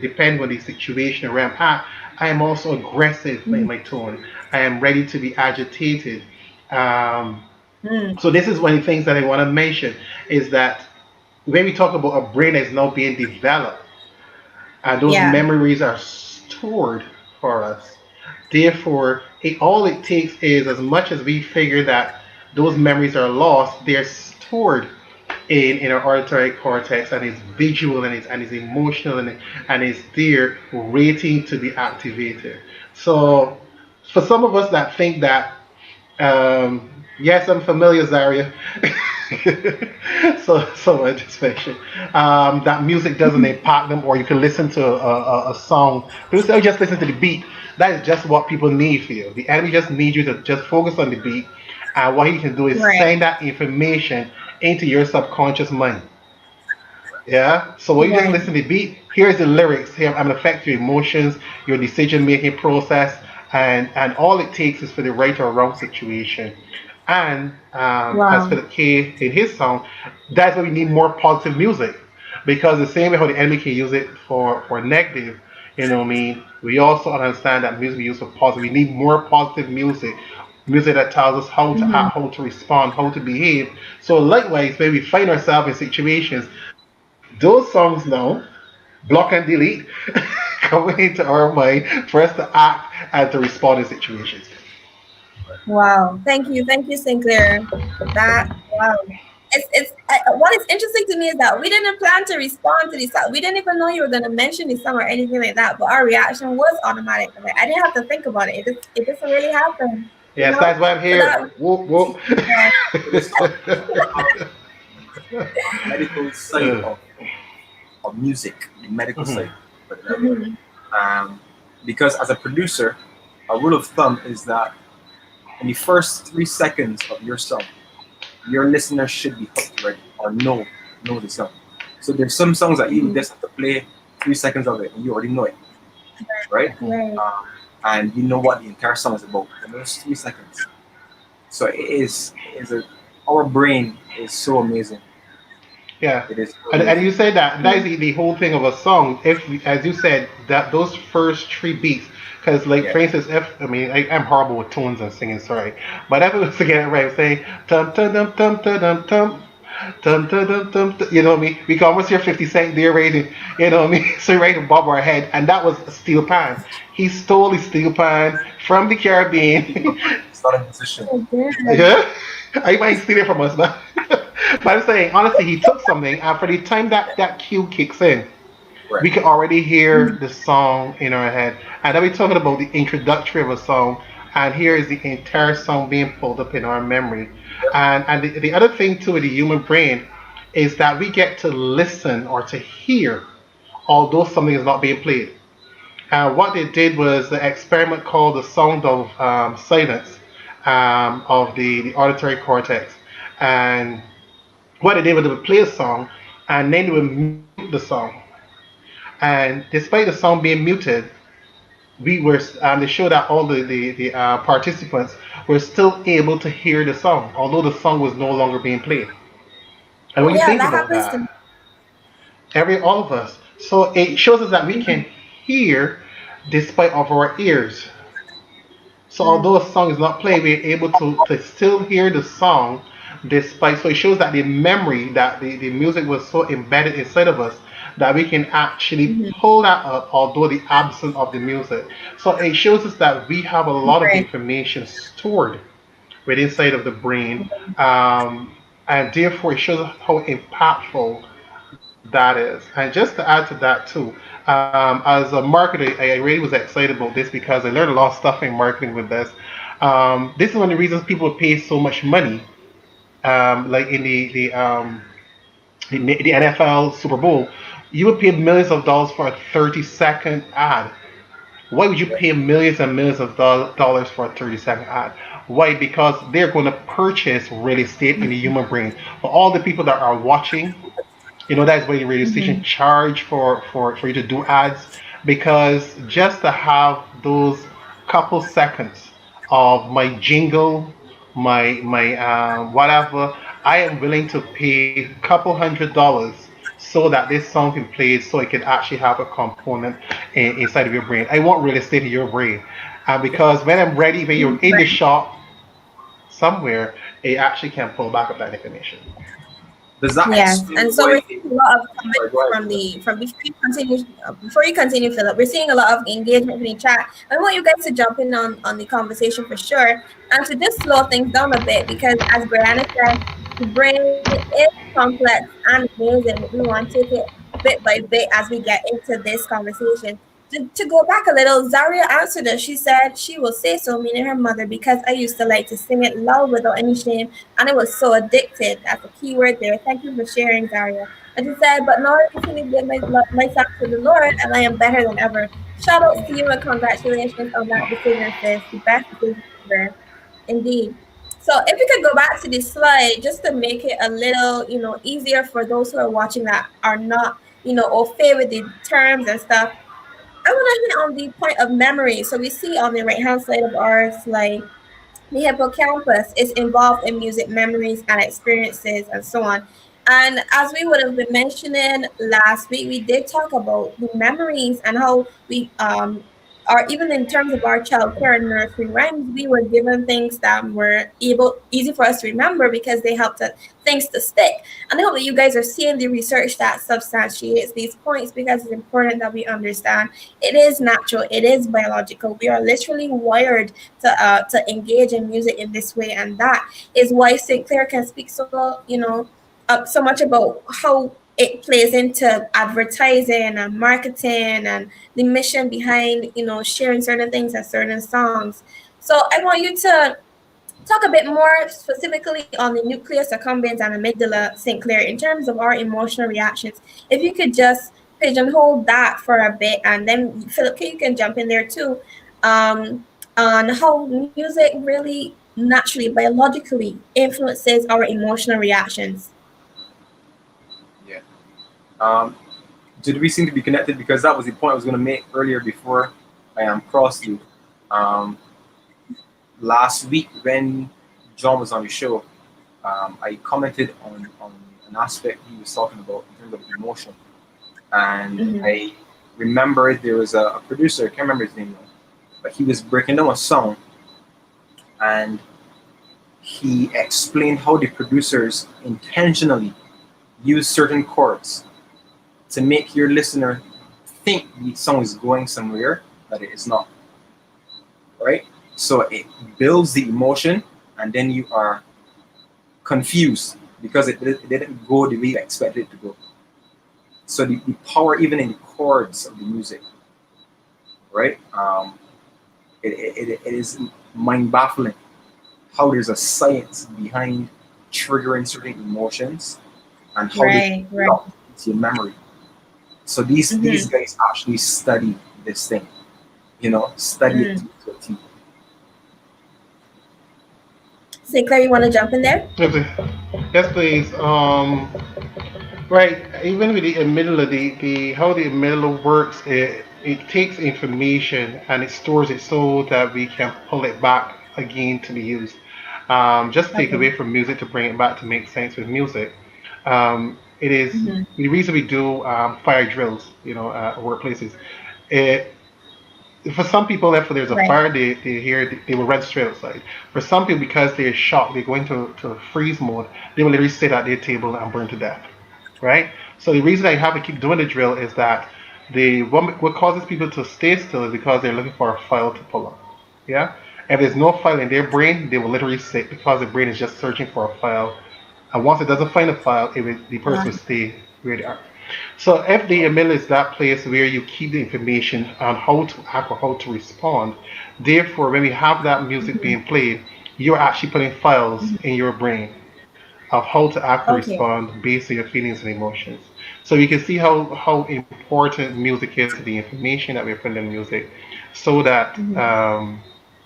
depend on the situation where I'm at. I am also aggressive in my tone. I am ready to be agitated. Um, Mm-hmm. so this is one of the things that I want to mention is that when we talk about a brain that is now being developed, and those Yeah. memories are stored for us. Therefore, all it takes is as much as we figure that those memories are lost, they're stored in our auditory cortex and it's visual and it's emotional and it's there waiting to be activated. So for some of us that think that yes, I'm familiar, Zaria. So I just mentioned that music doesn't impact them, or you can listen to a song. People say, "Oh, just listen to the beat." That is just what people need for you. The enemy just needs you to just focus on the beat, and what he can do is Right. send that information into your subconscious mind. Yeah. So when you just Right. listen to the beat, here's the lyrics. Here, I'm gonna affect your emotions, your decision making process, and all it takes is for the right or wrong situation. And as for Wow. the K in his song, that's why we need more positive music, because the same way how the enemy can use it for negative, what I mean. We also understand that music we use for positive. We need more positive music. Music that tells us how to Mm-hmm. act, how to respond, how to behave. So likewise, when we find ourselves in situations, those songs now, block and delete, come into our mind for us to act and to respond in situations. Wow. Thank you, Sinclair. That wow. What is interesting to me is that we didn't plan to respond to this song. We didn't even know you were going to mention this song or anything like that. But our reaction was automatic. Like, I didn't have to think about it. It just really happened. You Yes, know. that's why I'm So here. that Whoop whoop. yeah. so let's talk medical side Uh, of music, the medical mhm, side, put it that way. Mhm. Um, because as a producer, a rule of thumb is that in the first 3 seconds of your song, your listener should be hooked already or know the song. So there's some songs that you Mhm. just have to play 3 seconds of it and you already know it, right? Right. Um, and you know what the entire song is about in those 3 seconds. So it is a our brain is so amazing. Yeah. It is what it And is. you said that that is the whole thing of a song. If, as you said, that those first three beats, because like Yeah. for instance, if I mean I'm horrible with tunes and singing, sorry, but if it was to get it right, say tum tum tum tum tum tum tum. Dun, dun, dun, dun, dun, you know what I mean? We can almost hear 50 Cent there raising, you know what I mean? So right above our head, and that was a steel pan. He stole the steel pan from the Caribbean. It's not a musician. Oh, good. Yeah, I might steal it from us, but but I'm saying honestly, he took something, and for the time that that cue kicks in, we Right. can already hear the song in our head. And then we're talking about the introductory of a song, and here is the entire song being pulled up in our memory. And the other thing too with the human brain is that we get to listen or to hear, although something is not being played. And what they did was the experiment called the sound of silence of the auditory cortex. And what they did was they would play a song and then they would mute the song. And despite the song being muted, we were they showed that all the participants were still able to hear the song, although the song was no longer being played. And when you Yeah, think that about happens to that, me. every all of us, so it shows us that we can hear despite of our ears. So Mm, although a song is not played, we're able to still hear the song despite. So it shows that the memory that the music was so embedded inside of us that we can actually mhm. pull that up, although the absence of the music. So it shows us that we have a lot of Right. information stored within inside of the brain, and therefore it shows us how impactful that is. And just to add to that too, as a marketer, I really was excited about this because I learned a lot of stuff in marketing with this. This is one of the reasons people pay so much money, like in the NFL Super Bowl. You would pay millions of dollars for a 30-second ad. Why would you Yeah. pay millions and millions of dollars for a 30-second ad? Why? Because they're going to purchase real estate in the human brain. For all the people that are watching, that's why the radio station Mhm. charge for you to do ads, because just to have those couple seconds of my jingle, my whatever, I am willing to pay a couple $100 so that this song can play, so it can actually have a component inside of your brain. I want real estate in your brain, and because when I'm ready, when you're in the Right. shop somewhere, it actually can pull back up that information. Does that Yes, explain and so why we're people? seeing a lot of Sorry, comments go ahead. from the from before you continue, Philip. We're seeing a lot of engagement in the chat. I want you guys to jump in on the conversation for sure, and to just slow things down a bit because, as Brianna said, the brain is complex and amazing. We want to take it bit by bit as we get into this conversation. To go back a little, Zaria answered it. She said she will say so, meaning her mother, because I used to like to sing it loud without any shame, and it was so addicted. That's a key word there. Thank you for sharing, Zaria. And she said, but now I recently gave myself to the Lord, and I am better than ever. Shout outs to you and congratulations on that decision, sis. The best decision ever. Indeed. So if we could go back to this slide just to make it a little, easier for those who are watching that are not, au fait with the terms and stuff. I want to hit on the point of memory. So we see on the right hand side of our slide, the hippocampus is involved in music memories and experiences and so on. And as we would have been mentioning last week, we did talk about the memories and how we are, even in terms of our child care and nursery rhymes, we were given things that were easy for us to remember because they helped us, things to stick. And I hope that you guys are seeing the research that substantiates these points, because it's important that we understand it is natural, it is biological. We are literally wired to engage in music in this way, and that is why St. Clair can speak so much about how it plays into advertising and marketing and the mission behind sharing certain things and certain songs. So I want you to talk a bit more specifically on the nucleus accumbens and amygdala, St. Clair, in terms of our emotional reactions. If you could just pigeonhole that for a bit, and then Philip, you can jump in there too, um, on how music really naturally, biologically influences our emotional reactions. Yeah. Um, did we seem to be connected? Because that was the point I was going to make earlier before I crossed you. Um, Last week when John was on the show, I commented on an aspect he was talking about in terms of emotion. And Mm-hmm. I remember there was a producer, I can't remember his name now, but he was breaking down a song and he explained how the producers intentionally use certain chords to make your listener think the song is going somewhere that it is not, right? So it builds the emotion, and then you are confused because it didn't go the way you expected it to go. So the power, even in the chords of the music, right? It is mind baffling how there's a science behind triggering certain emotions and how they Right, right. lock into your memory. So these Mm-hmm. guys actually study this thing, study it Mm. to a T. Sinclair, you want to jump in there? Yes, yes, please. Right. Even with the amygdala, the how the amygdala works, it takes information and it stores it so that we can pull it back again to be used. Just take Okay. away from music to bring it back to make sense with music. It is Mm-hmm. the reason we do fire drills, workplaces. It for some people, if there's a Right. fire, they hear they will run straight outside. For some people, because they're shocked, they go into freeze mode. They will literally sit at their table and burn to death, right? So the reason I have to keep doing the drill is that what causes people to stay still is because they're looking for a file to pull up. Yeah. If there's no file in their brain, they will literally sit because the brain is just searching for a file. And once it doesn't find a file, the person will stay where they are. So FDML is that place where you keep the information on how to act or how to respond. Therefore, when we have that music Mm-hmm. being played, you're actually putting files in your brain of how to act or Okay. respond based on your feelings and emotions. So you can see how important music is to the information that we're putting in music, so that Mm-hmm.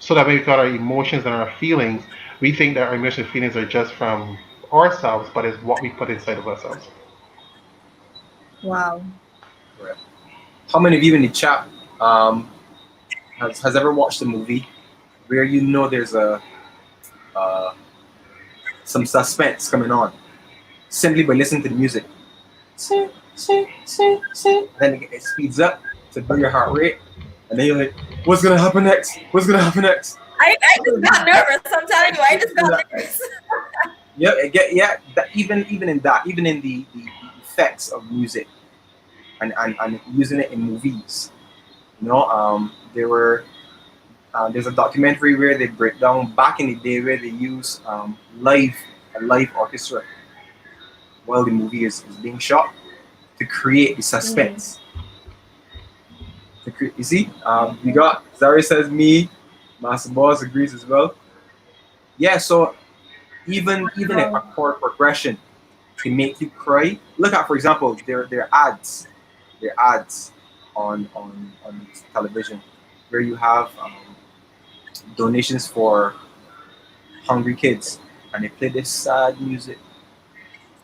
when we've got our emotions and our feelings, we think that our emotions and feelings are just from ourselves, but it's what we put inside of ourselves. Wow. Right. How many of you in the chat um, has ever watched a movie where there's a uh, some suspense coming on simply by listening to the music? And then it speeds up to build your heart rate, and then you're like, "What's gonna happen next? What's gonna happen next?" I How just many of got you nervous. I'm telling you, I just experienced got that? nervous. Yeah, yeah. Even in that, even in the effects of music and using it in movies. There's a documentary where they break down back in the day where they use a live orchestra while the movie is being shot to create the Mm-hmm. suspense. You see, we got Zari says me, Master Boss agrees as well. Yeah, so even a Wow. chord progression can make you cry. Look at, for example, their ads on television where you have donations for hungry kids, and they play this sad music,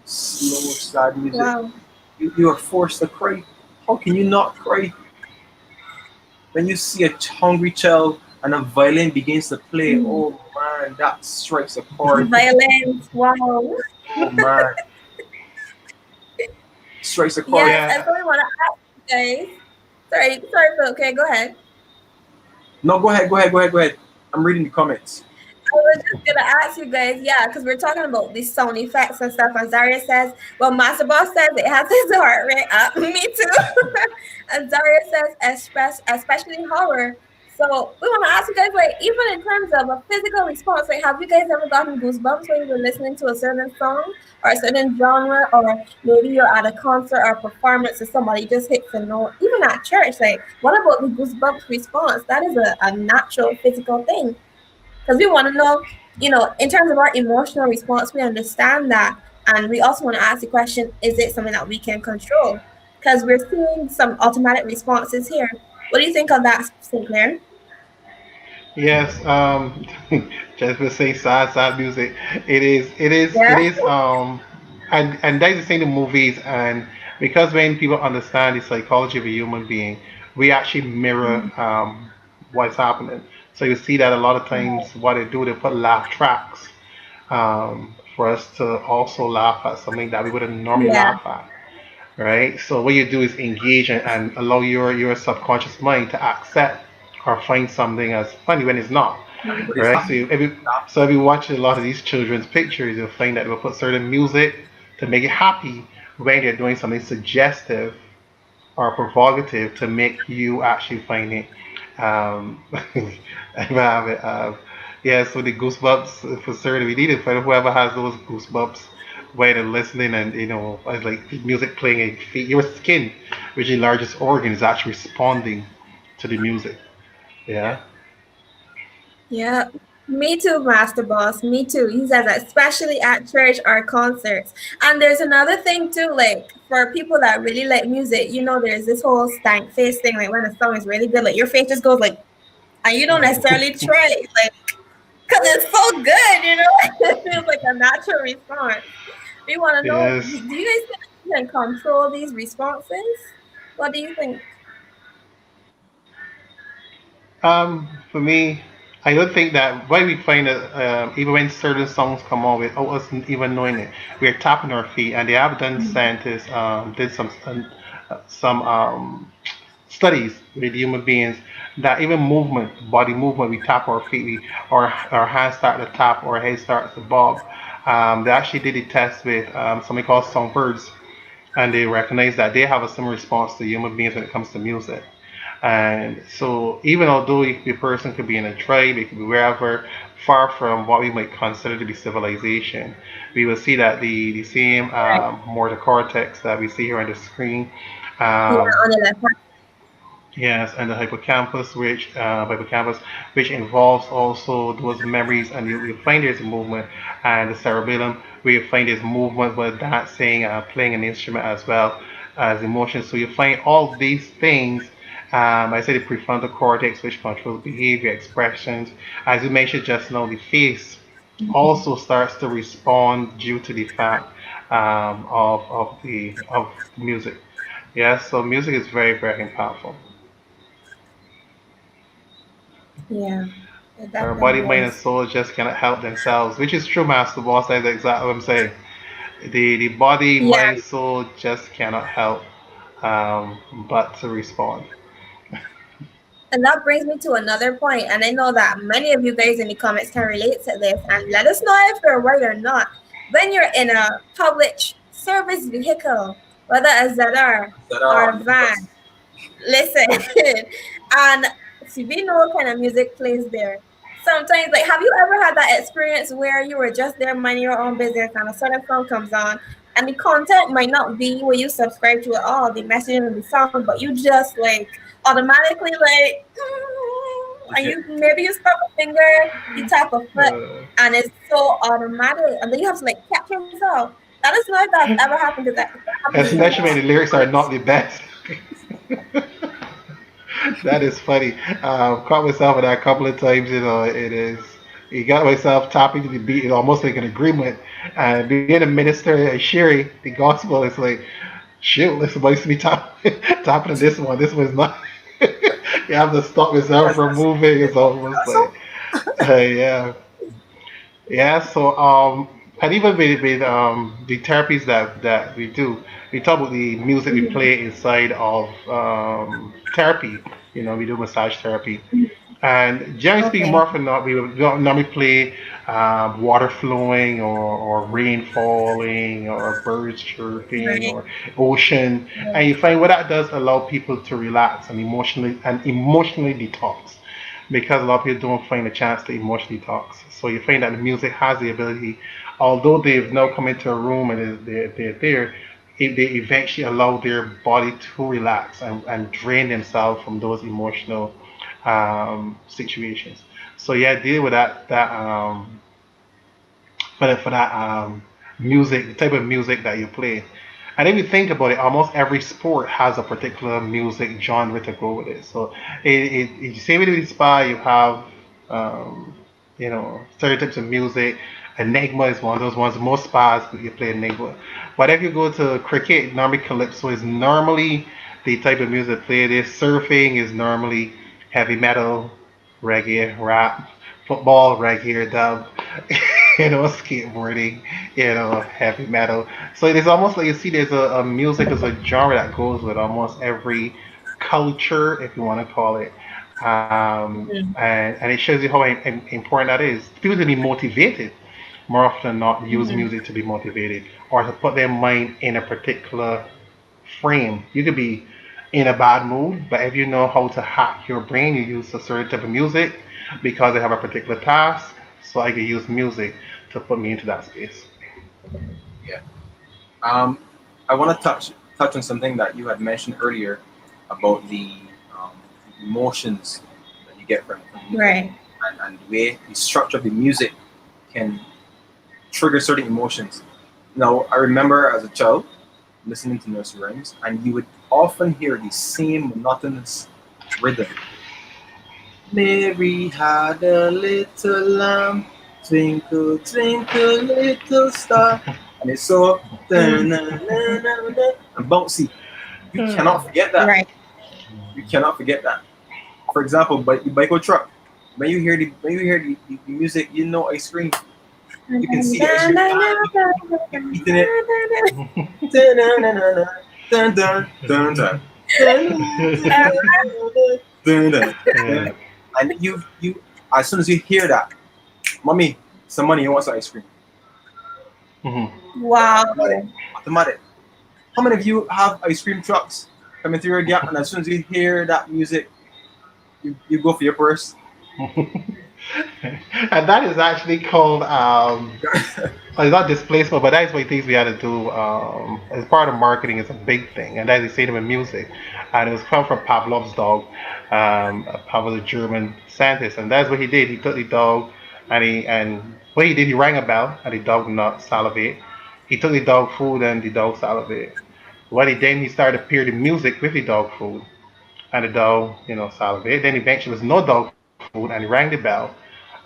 slow sad music. Wow. You are forced to cry. How can you not cry when you see a hungry child and a violin begins to play? Mm-hmm. Oh man, that strikes a chord. Violence. Wow. Oh man, strikes a chord. Yes, and Yeah, so we want to ask you guys. Sorry, Phil. Okay, go ahead. No, go ahead. I'm reading the comments. I was just gonna ask you guys, yeah, because we're talking about these sound effects and stuff. And Zaria says, well, Master Boss says it has his heart rate up. Me too. And Zaria says, especially horror. So we want to ask you guys, like, even in terms of a physical response, like, have you guys ever gotten goosebumps when you were listening to a certain song or a certain genre, or maybe you're at a concert or a performance and somebody just hits a note, even at church? Like, what about the goosebumps response? That is a natural physical thing because we want to know, in terms of our emotional response, we understand that. And we also want to ask the question, is it something that we can control? Because we're seeing some automatic responses here. What do you think of that, Sinclair? yes. Just to say sad music. It Yeah. is. And that is the same in movies. And because when people understand the psychology of a human being, we actually mirror what's happening. So you see that a lot of times what they do, they put laugh tracks for us to also laugh at something that we wouldn't normally Yeah. laugh at, right? So what you do is engage and allow your subconscious mind to accept or find something as funny when it's not, But it's right? happy. So if you watch a lot of these children's pictures, you'll find that they'll put certain music to make it happy when they're doing something suggestive or provocative to make you actually find it. I have it. Yeah, so the goosebumps for certain. We need it for whoever has those goosebumps when they're listening and it's like music playing and your skin, which is the largest organ, is actually responding to the music. Yeah. Yeah. Me too, Master Boss. Me too. He says that, especially at church or concerts. And there's another thing too, like for people that really like music, there's this whole stank face thing. Like when a song is really good, like your face just goes like, and you don't necessarily try, like, because it's so good, it feels like a natural response. We want to know, Yes. do you guys think you can control these responses? What do you think? For me, I don't think that why we find that even when certain songs come on without us even knowing it, we're tapping our feet, and they have done scientists did some studies with human beings that even movement, body movement, we tap our feet, our hands start to tap, our head starts to bob. They actually did a test with something called songbirds, and they recognize that they have a similar response to human beings when it comes to music. And so, even although the person could be in a tribe, it could be wherever, far from what we might consider to be civilization, we will see that the same Right. motor cortex that we see here on the screen, Yeah, um, on the left hand. yes, and the hippocampus, which involves also those memories, and you find there's movement, and the cerebellum, where you find there's movement with dancing, playing an instrument as well as emotions. So you find all these things. I say the prefrontal cortex, which controls behavior, expressions. As you mentioned just now, the face also starts to respond due to the fact of music. Yes, so music is very, very powerful. Yeah, it Our body, definitely mind, and is. soul just cannot help themselves, which is true, Master Boss. That's exactly what I'm saying. The body, Yeah, mind, soul just cannot help but to respond. and that brings me to another point, and I know that many of you guys in the comments can relate to this, and let us know if you're right or not. When you're in a public service vehicle, whether a ZR That or are a van, listen, and see, we know what kind of music plays there. Sometimes, like, have you ever had that experience where you were just there minding your own business and a certain song comes on, and the content might not be what you subscribe to at all, the message and the song, but you just like automatically like, and okay. maybe you stop a finger, you tap a foot, Uh, and it's so automatic, and then you have to like catch yourself. Let us know if that's ever happened to that happened to you. Especially when the lyrics are not the best. That is funny. Caught myself with that a couple of times. It is. You got myself tapping to the beat, almost like an agreement. And being a minister and sharing the gospel, it's like, shoot, this supposed to be tapping to this one. This one's not. You have to stop yourself That's from that's moving. yeah. It's almost That's all. like, yeah. Yeah, so and even with the therapies that we do, we talk about the music we play inside of therapy. We do massage therapy, and generally speaking, Okay. more often than not, we don't normally play water flowing or rain falling or birds chirping Right. or ocean, and you find what that does allow people to relax and emotionally detox because a lot of people don't find a chance to emotionally detox. So you find that the music has the ability, although they've now come into a room and they're there, they eventually allow their body to relax and drain themselves from those emotional situations. So yeah, deal with that for that music, the type of music that you play. And if you think about it, almost every sport has a particular music genre to go with it. So you say with the spa, you have um, certain types of music. Enigma is one of those ones. Most spas you play Enigma. But if you go to cricket, normally calypso is normally the type of music played. Is surfing is normally heavy metal, reggae, rap, football, reggae, or dub. skateboarding, heavy metal. So it is almost like you see there's a music, there's a genre that goes with almost every culture, if you want to call it. And it shows you how important that is. People to be motivated more often than not use Mhm. music to be motivated or to put their mind in a particular frame. You could be in a bad mood, but if you know how to hack your brain, you use a certain type of music because they have a particular task. So I can use music to put me into that space. Yeah. Um, I want to touch on something that you had mentioned earlier about um, the emotions that you get from music, Right. and the way the structure of the music can trigger certain emotions. Now, I remember as a child listening to nursery rhymes, and you would often hear the same monotonous rhythm. Mary had a little lamb, twinkle, twinkle, little star, and it's so and bouncy. You cannot forget that. Right. You cannot forget that. For example, the bike or truck. When you hear the music, you know ice cream. You can see the ice cream man. You eating it. Dun, dun, dun, dun, dun, dun, dun, dun, dun, dun, dun, dun. Yeah. And you as soon as you hear that, mommy, some money, you want some ice cream? Mhm. Wow. Automatic, automatic. How many of you have ice cream trucks coming through your gap, and as soon as you hear that music, you go for your purse? And that is actually called it's not displacement, but that is what things we had to do as part of marketing is a big thing, and that is the same with music. And it was come from Pavlov's dog. Pavlov, a German scientist, and that's what he did. He took the dog, and what he did, he rang a bell, and the dog did not salivate. He took the dog food, and the dog salivated. What he then he started to pair the music with the dog food, and the dog, salivated. Then eventually there was no dog food, and he rang the bell,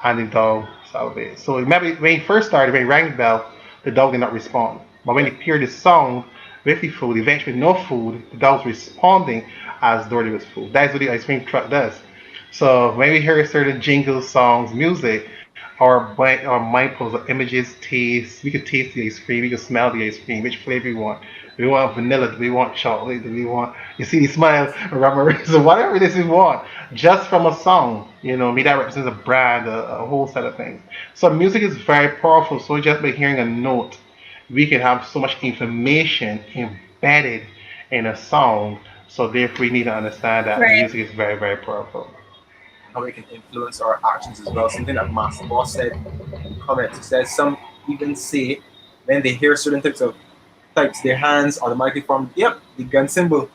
and the dog salivated. So maybe when he first started, when he rang the bell, the dog did not respond. But when he Yeah, paired the song with the food, eventually no food, the dog was responding as though there was food. That's what the ice cream truck does. So when we hear certain jingles, songs, music, our mind pulls up images, taste. We could taste the ice cream, we could smell the ice cream, which flavor we want. Do we want vanilla? Do we want chocolate? Do we want you see the smile, remember? So whatever it is we want, just from a song, me that represents a brand, a whole set of things. So music is very powerful. So just by hearing a note, we can have so much information embedded in a song. So therefore, we need to understand that Right. music is very, very powerful. and how it can influence our actions as well. Something that Master Boss said in comments. He says some even say when they hear certain types, their hands automatically form. Yep, the gun symbol.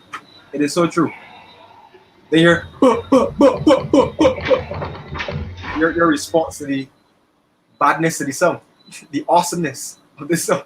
It is so true. They hear your response to the badness of the song, the awesomeness of the song.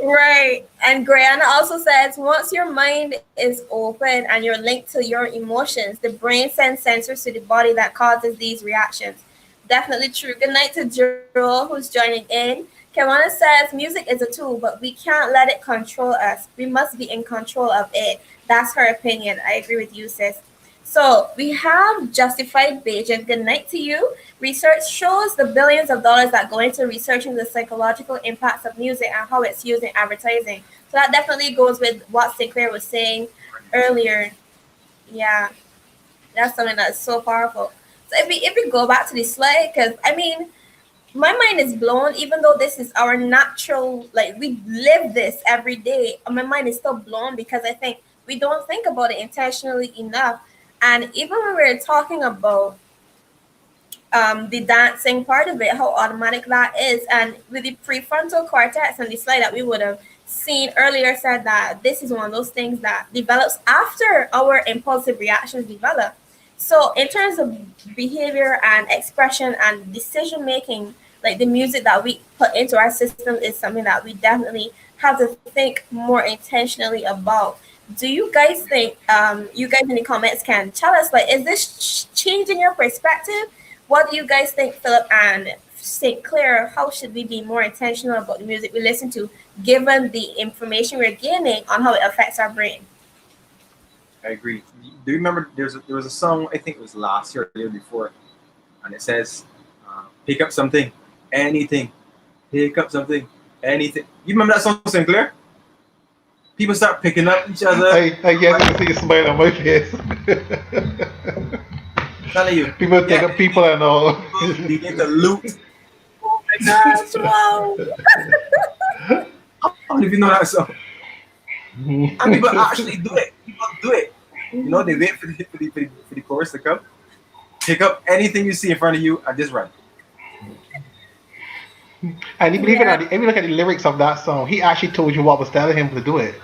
Right. And Brianna also says once your mind is open and you're linked to your emotions, the brain sends sensors to the body that causes these reactions. Definitely true. Good night to Joel, who's joining in. Kawana says music is a tool, but we can't let it control us. We must be in control of it. That's her opinion. I agree with you, sis. So we have justified Bayesian. Good night to you. Research shows the billions of dollars that go into researching the psychological impacts of music and how it's used in advertising. So that definitely goes with what Sinclair was saying earlier. Yeah, that's something that's so powerful. So if we go back to the slide, because I mean, my mind is blown. Even though this is our natural, like we live this every day, my mind is still blown because I think we don't think about it intentionally enough. And even when we're talking about the dancing part of it, how automatic that is. And with the prefrontal cortex and the slide that we would have seen earlier said that this is one of those things that develops after our impulsive reactions develop. So in terms of behavior and expression and decision making, like the music that we put into our system is something that we definitely have to think more intentionally about. Do you guys think you guys in the comments can tell us, like, is this changing your perspective? What do you guys think, Philip and St. Clair? How should we be more intentional about the music we listen to, given the information we're gaining on how it affects our brain? I agree. Do you remember there was a song, I think it was last year or the year before, and it says, pick up something. anything. Pick up something, anything. You remember that song, Sinclair? People start picking up each other. I guess you can see a smile on my face. Telling you, People take yeah, up people and all. people begin to loot. Oh my gosh, wow. I don't know if you know that song. And people actually do it. People do it. You know, they wait for the chorus to come. Pick up anything you see in front of you and just run. And you believe it or Yeah, not, if you look at the lyrics of that song, he actually told you what was telling him to do it.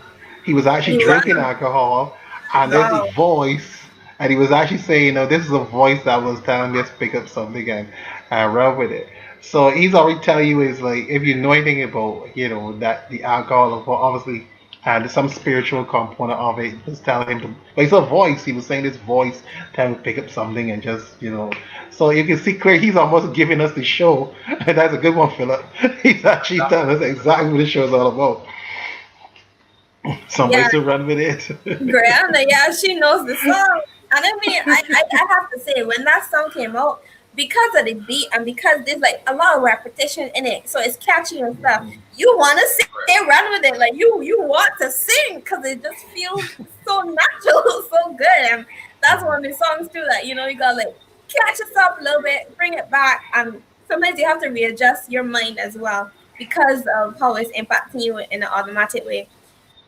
He was actually you drinking ran. alcohol, and there's a Wow. voice, and he was actually saying, this is a voice that was telling me to pick up something and run with it. So he's already telling you is like, if you know anything about, that the alcohol, obviously, and some spiritual component of it, just telling him to, but it's a voice. He was saying this voice telling him to pick up something and just. So you can see clear he's almost giving us the show. And that's a good one, Philip. He's actually telling us exactly what the show is all about. Yeah, Somebody to run with it. Brianna, yeah, she knows the song. And I mean, I have to say, when that song came out, because of the beat and because there's like a lot of repetition in it, so it's catchy and stuff. You want to say run with it, like you want to sing because it just feels so natural, so good. And that's one of the songs too that you gotta like catch yourself a little bit, bring it back, and sometimes you have to readjust your mind as well because of how it's impacting you in an automatic way.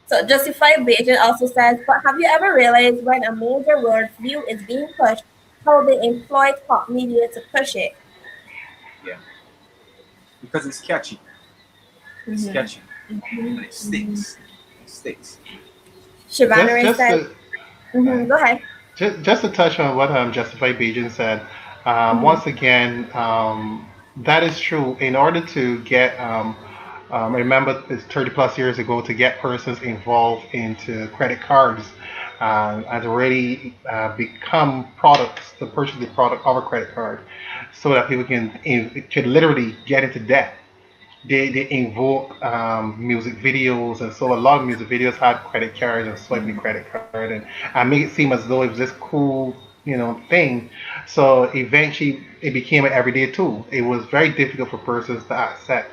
So Justified Beijing also says, but have you ever realized when a major worldview is being pushed, how they employ pop media to push it? Yeah, because it's catchy. It's Mm-hmm. catchy Mm-hmm. and it Mm-hmm. sticks. It sticks. just Shivana just says, to mm-hmm, go ahead. just to touch on what Justified Beijing said, Mm-hmm. once again, that is true. In order to get, I remember it's 30 plus years ago to get persons involved into credit cards and to really become products, to purchase the product of a credit card, so that people can literally get into debt. They invoke music videos, and so a lot of music videos had credit cards and swiping the credit card, and make it seem as though it was this cool thing. So eventually it became an everyday tool. It was very difficult for persons to accept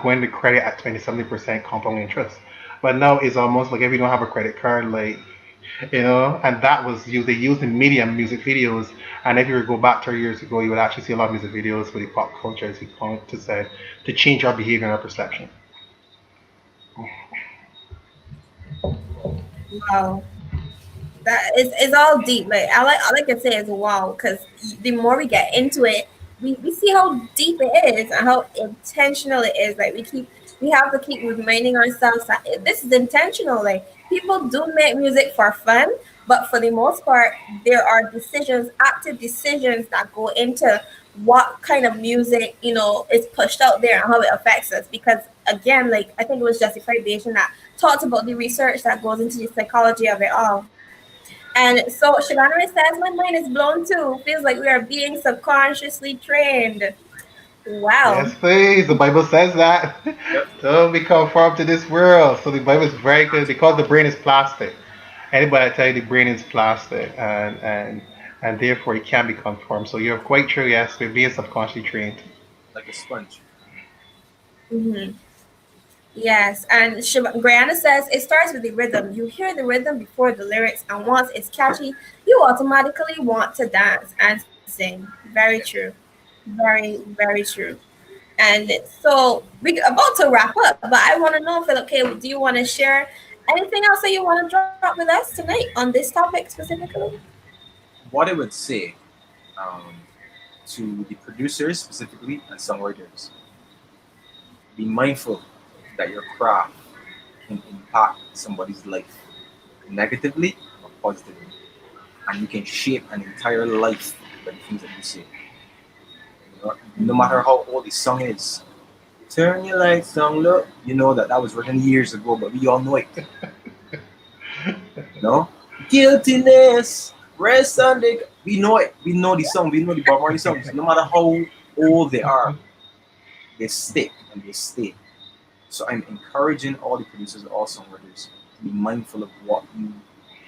going to credit at 20-70% compound interest. But now it's almost like if you don't have a credit card, like, and that was used. They used in media and music videos. And if you were to go back 30 years ago, you would actually see a lot of music videos for the pop culture, as he to said, to change our behavior and our perception. Wow. That is all deep. Like all I can say is wow, because the more we get into it, we see how deep it is and how intentional it is. Like we have to keep reminding ourselves that this is intentional. Like people do make music for fun, but for the most part, there are decisions, active decisions that go into what kind of music is pushed out there and how it affects us. Because again, like I think it was Justified Beation that talked about the research that goes into the psychology of it all. And so Shivana says, my mind is blown too. Feels like we are being subconsciously trained. Wow. Yes, please. The Bible says that. Yep. Don't be conformed to this world. So the Bible is very good because the brain is plastic. Anybody tell you the brain is plastic, and therefore it can be conformed. So you're quite true. Yes, we're being subconsciously trained. Like a sponge. Hmm. Yes. And Brianna says, it starts with the rhythm. You hear the rhythm before the lyrics, and once it's catchy, you automatically want to dance and sing. Very Yeah. true. Very, very true. And so we're about to wrap up, but I want to know, Philip K, do you want to share anything else that you want to drop with us tonight on this topic specifically? What I would say um, to the producers specifically and songwriters, be mindful that your craft can impact somebody's life negatively or positively, and you can shape an entire life by the things that you say. No matter how old the song is, turn your lights on low. You know that was written years ago, but we all know it. No guiltiness, rest on the. We know it. We know the song. We know the Bob Marley songs. No matter how old they are, they stick and they stay. So I'm encouraging all the producers, all songwriters, to be mindful of what you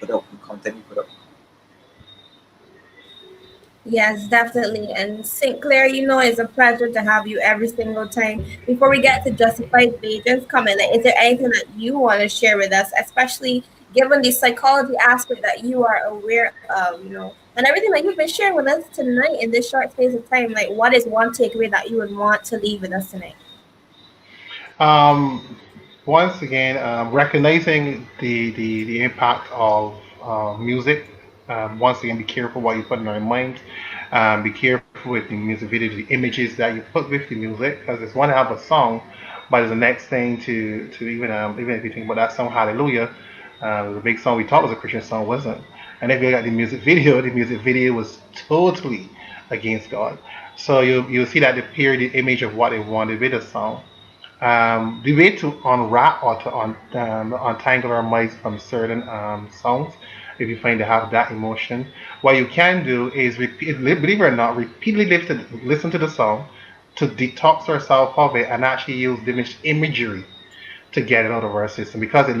put out, the content you put out. Yes, definitely. And Sinclair, it's a pleasure to have you every single time. Before we get to justified agents comment, like, is there anything that you want to share with us, especially given the psychology aspect that you are aware of, and everything that you've been sharing with us tonight in this short space of time? Like, what is one takeaway that you would want to leave with us tonight? Um, Once again, recognizing the impact of music. Once again, be careful what you put in our minds. Be careful with the music videos, the images that you put with the music, because it's one to have a song, but it's the next thing to even if you think about that song, Hallelujah, the big song we thought was a Christian song wasn't. And if you look at the music video was totally against God. So you see that the period image of what they wanted with the song. The way to unwrap or to untangle our minds from certain songs, if you find they have that emotion, what you can do is believe it or not, repeatedly listen to the song to detox yourself of it and actually use diminished imagery to get it out of our system because it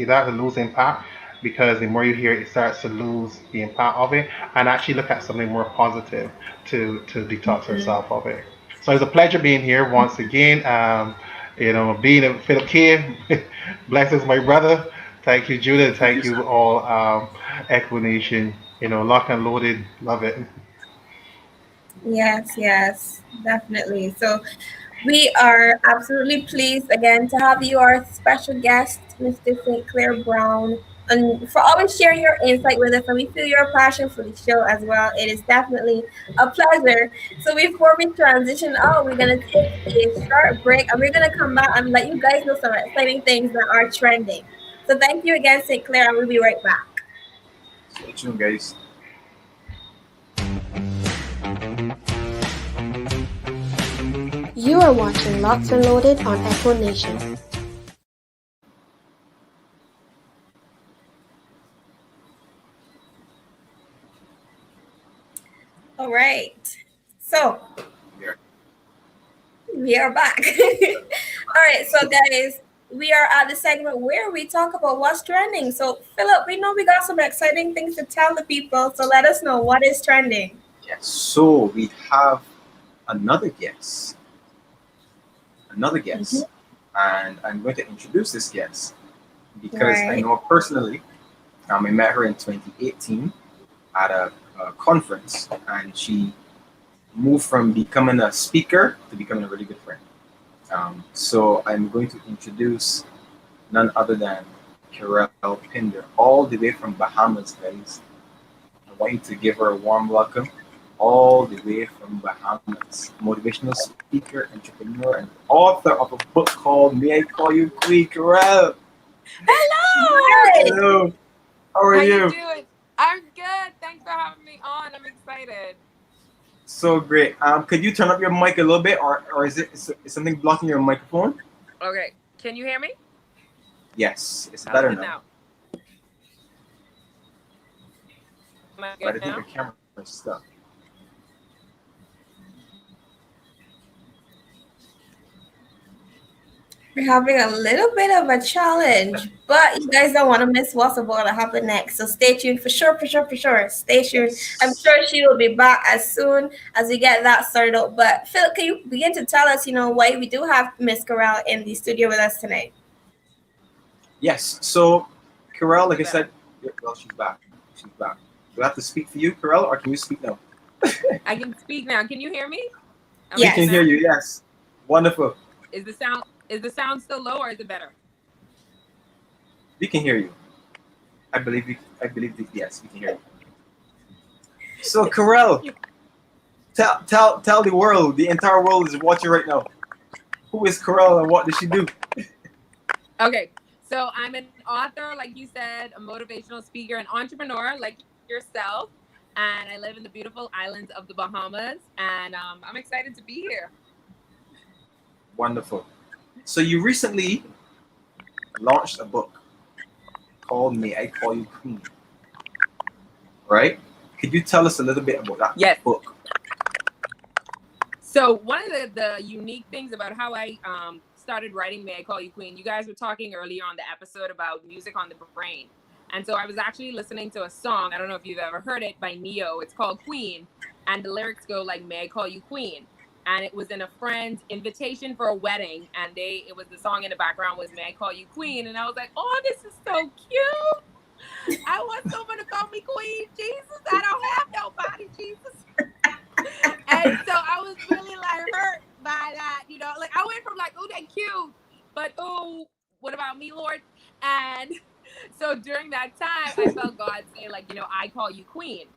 has to lose impact because the more you hear it, it starts to lose the impact of it and actually look at something more positive to detox yourself of it. So it's a pleasure being here once again. Being a Philip K. Blessings, my brother. Thank you, Judith. Thank you, Thank sir. you all, Echo Nation. Lock and loaded. Love it. Yes, yes, definitely. So we are absolutely pleased again to have you, our special guest, Mr. St. Clair Brown, and for always sharing your insight with us. And we feel your passion for the show as well. It is definitely a pleasure. So before we transition out, we're gonna take a short break, and we're gonna come back and let you guys know some exciting things that are trending. So thank you again, St. Clair, and we'll be right back. Stay tuned, guys. You are watching Locked and Loaded on Echo Nation. All right. So Yeah. we are back. All right, so guys, we are at the segment where we talk about what's trending. So, Philip, we know we got some exciting things to tell the people. So, let us know what is trending. Yes. So we have another guest, another Mhm. guest, and I'm going to introduce this guest because I Right. know her personally. I met her in 2018 at a conference, and she moved from becoming a speaker to becoming a really good friend. So I'm going to introduce none other than Carell Pinder, all the way from Bahamas, guys. I want you to give her a warm welcome, all the way from Bahamas. Motivational speaker, entrepreneur, and author of a book called May I Call You Queen, Carell. Hello. Right. Hello, how are How you you? doing? I'm good. Thanks for having me on. I'm excited. So great. Could you turn up your mic a little bit, or is something blocking your microphone? Okay. Can you hear me? Yes, it's How's better it now, now? Am I but good I think your now? camera is stuck. We're having a little bit of a challenge, but you guys don't want to miss what's about to happen next. So stay tuned for sure, for sure, for sure. Stay tuned. I'm Yes. sure she will be back as soon as we get that started out. But Phil, can you begin to tell us, why we do have Miss Corral in the studio with us tonight? Yes. So, Carell, like I Better. said, yeah, well, she's back. She's back. Do I have to speak for you, Carell, or can you speak now? I can speak now. Can you hear me? Am I We good can Yes. hear now? you. Yes. Wonderful. Is the sound still low or is it better? We can hear you. I believe we. I believe that yes, we can hear you. So, Carell, tell the world, the entire world is watching right now. Who is Carell and what does she do? Okay. So I'm an author, like you said, a motivational speaker, an entrepreneur like yourself. And I live in the beautiful islands of the Bahamas. And I'm excited to be here. Wonderful. So you recently launched a book called "May I Call You Queen," right? Could you tell us a little bit about that Yes. book? So one of the unique things about how I started writing May I Call You Queen, you guys were talking earlier on the episode about music on the brain. And so I was actually listening to a song, I don't know if you've ever heard it, by Neo. It's called Queen. and the lyrics go like, "May I call you queen?" And it was in a friend's invitation for a wedding, and it was the song in the background was "May I call you queen?" And I was like, "Oh, this is so cute. I want someone to call me queen. Jesus, I don't have nobody, Jesus." And so I was really like hurt by that, you know. Like I went from like, "Oh, they cute," but oh, what about me, Lord? And so during that time, I felt God say, like, you know, "I call you queen."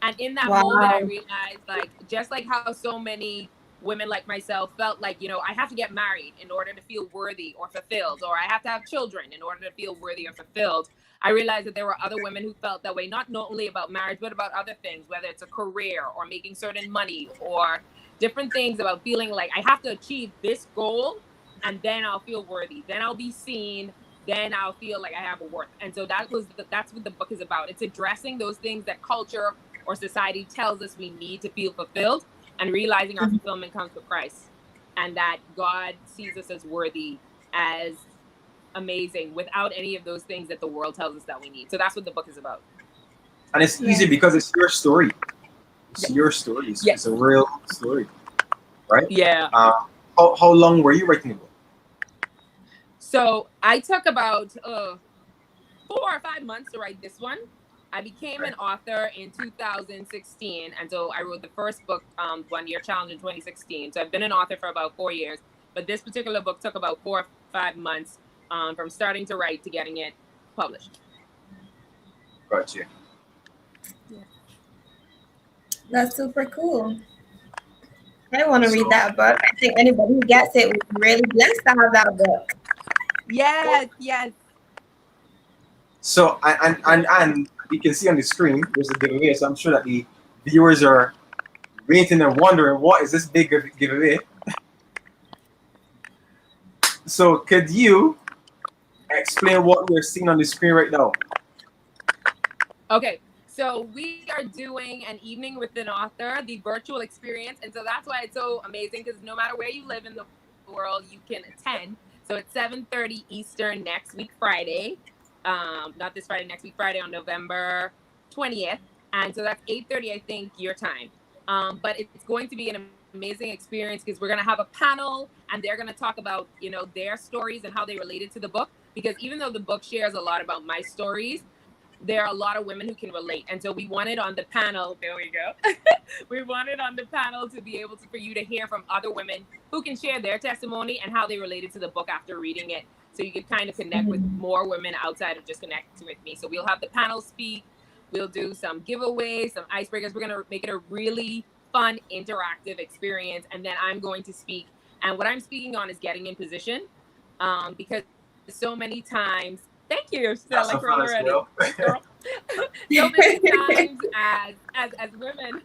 And in that moment, I Wow. realized, like, just like how so many women like myself felt like, you know, I have to get married in order to feel worthy or fulfilled, or I have to have children in order to feel worthy or fulfilled. I realized that there were other women who felt that way, not only about marriage, but about other things, whether it's a career or making certain money or different things, about feeling like I have to achieve this goal and then I'll feel worthy, then I'll be seen, then I'll feel like I have a worth. And so that's what the book is about. It's addressing those things that culture or society tells us we need to feel fulfilled, and realizing our fulfillment comes with Christ, and that God sees us as worthy, as amazing, without any of those things that the world tells us that we need. So that's what the book is about. And it's easy because it's your story. It's your story. It's Yes. a real story, right? Yeah. How long were you writing the book? So I took about 4 or 5 months to write this one. I became an author in 2016, and so I wrote the first book, 1 Year Challenge, in 2016. So I've been an author for about 4 years, but this particular book took about 4 or 5 months from starting to write to getting it published. Gotcha. That's super cool. I want to read that book. I think anybody who gets it would be really blessed to have that book. Yes, yes. So and you can see on the screen there's a giveaway. So I'm sure that the viewers are waiting and wondering, what is this big giveaway? So could you explain what we're seeing on the screen right now? Okay, so we are doing an evening with an author, the virtual experience. And so that's why it's so amazing, because no matter where you live in the world, you can attend. So it's 7:30 Eastern next week, Friday. Not this Friday, next week, Friday, on November 20th. And so that's 8:30, I think, your time. But it's going to be an amazing experience, because we're going to have a panel, and they're going to talk about, you know, their stories and how they related to the book. Because even though the book shares a lot about my stories, there are a lot of women who can relate. And so we wanted on the panel, there we go. We wanted on the panel to be able to, for you to hear from other women who can share their testimony and how they related to the book after reading it. So you could kind of connect with more women outside of just connecting with me. So we'll have the panel speak. We'll do some giveaways, some icebreakers. We're going to make it a really fun, interactive experience. And then I'm going to speak. And what I'm speaking on is getting in position, because so many times, thank you, you're still like girl already. Girl. So many times as women,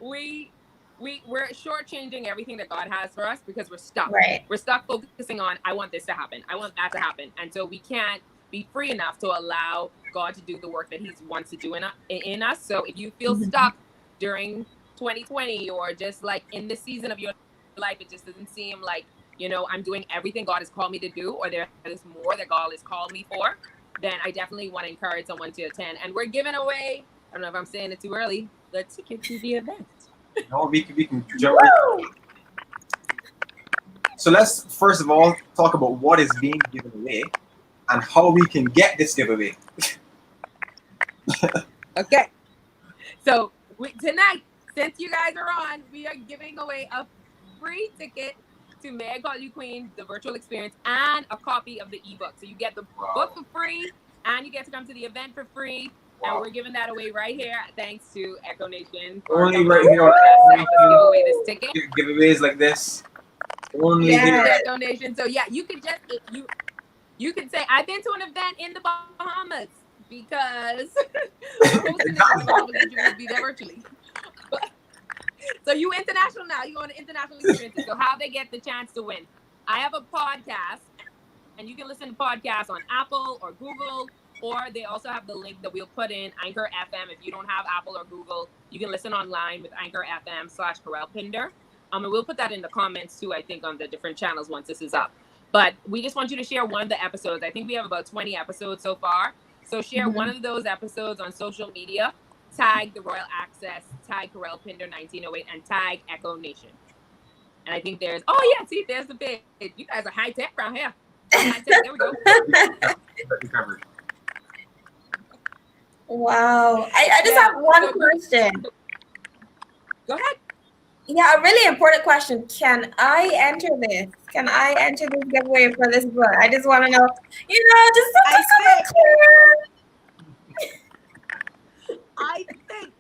we're shortchanging everything that God has for us, because we're stuck. Right. We're stuck focusing on, I want this to happen, I want that to happen, and so we can't be free enough to allow God to do the work that He wants to do in us. So if you feel stuck during 2020, or just like in this season of your life, it just doesn't seem like, you know, I'm doing everything God has called me to do, or there is more that God has called me for, then I definitely want to encourage someone to attend. And we're giving away, I don't know if I'm saying it too early, the ticket to the event. No, we can jump right. So let's first of all talk about what is being given away and how we can get this giveaway. Okay. So tonight, since you guys are on, we are giving away a free ticket to May I Call You Queen, the virtual experience, and a copy of the ebook. So you get the book for free, and you get to come to the event for free. And we're giving that away right here, thanks to Echo Nation. Only right here on Let's give away this ticket. Giveaways like this. Only here. Echo Nation. So yeah, you could just you can say, I've been to an event in the Bahamas, because we're hosting it in the Bahamas, and you will be there virtually. So you international now. You go on an international experience. So how they get the chance to win? I have a podcast, and you can listen to podcasts on Apple or Google, or they also have the link that we'll put in Anchor FM. If you don't have Apple or Google, you can listen online with Anchor FM/Corel Pinder. And we'll put that in the comments too, I think, on the different channels once this is up. But we just want you to share one of the episodes. I think we have about 20 episodes so far. So share one of those episodes on social media. tag the Royal Access, tag Corel Pinder 1908, and tag Echo Nation. And I think there's, oh yeah, see, there's the page. You guys are high tech around here. High tech, there we go. Wow. I just have one question. Go ahead. Yeah, a really important question. Can I enter this? Can I enter this giveaway for this book? I just want to know, I think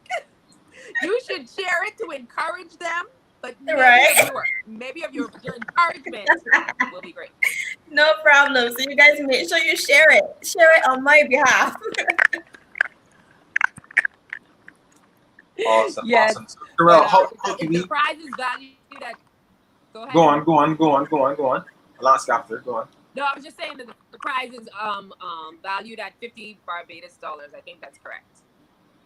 you should share it to encourage them, but Right. maybe of your encouragement will be great. No problem. So you guys make sure you share it. Share it on my behalf. Awesome. Yes. Awesome. So, Corel, how If can the we prize is valued at, go ahead. go on? I'll ask after. Go on. No, I was just saying that the prize is valued at 50 Barbados dollars. I think that's correct.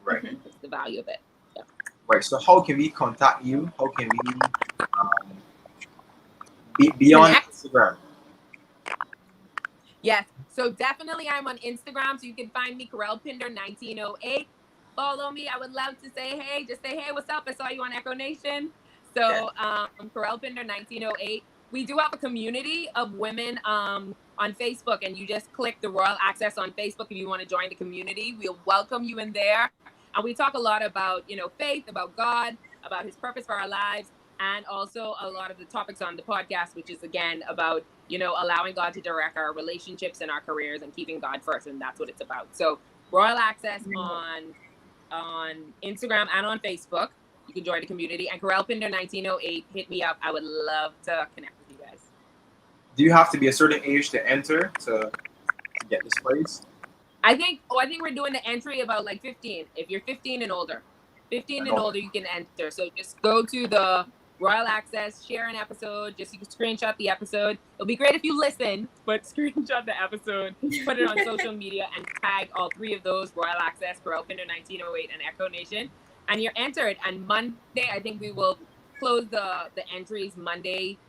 Right. That's the value of it. Yeah. Right. So how can we contact you? How can we be on Connect? Instagram? Yes. So definitely I'm on Instagram. So you can find me, Corel Pinder 1908. Follow me. I would love to say hey. Just say hey, what's up? I saw you on Echo Nation. So Corel Pinder 1908. We do have a community of women on Facebook, and you just click the Royal Access on Facebook if you want to join the community. We'll welcome you in there. And we talk a lot about, faith, about God, about his purpose for our lives, and also a lot of the topics on the podcast, which is, again, about, allowing God to direct our relationships and our careers and keeping God first. And that's what it's about. So Royal Access on Instagram and on Facebook. You can join the community. And Corel Pinder 1908, hit me up. I would love to connect with you guys. Do you have to be a certain age to enter to get this prize? I think we're doing the entry about like 15. If you're 15 and older, you can enter. So just go to the Royal Access, share an episode. You can screenshot the episode. It'll be great if you listen, but screenshot the episode, put it on social media, and tag all three of those: Royal Access, Corel Pinder 1908, and Echo Nation. And you're entered. And Monday, I think we will close the entries Monday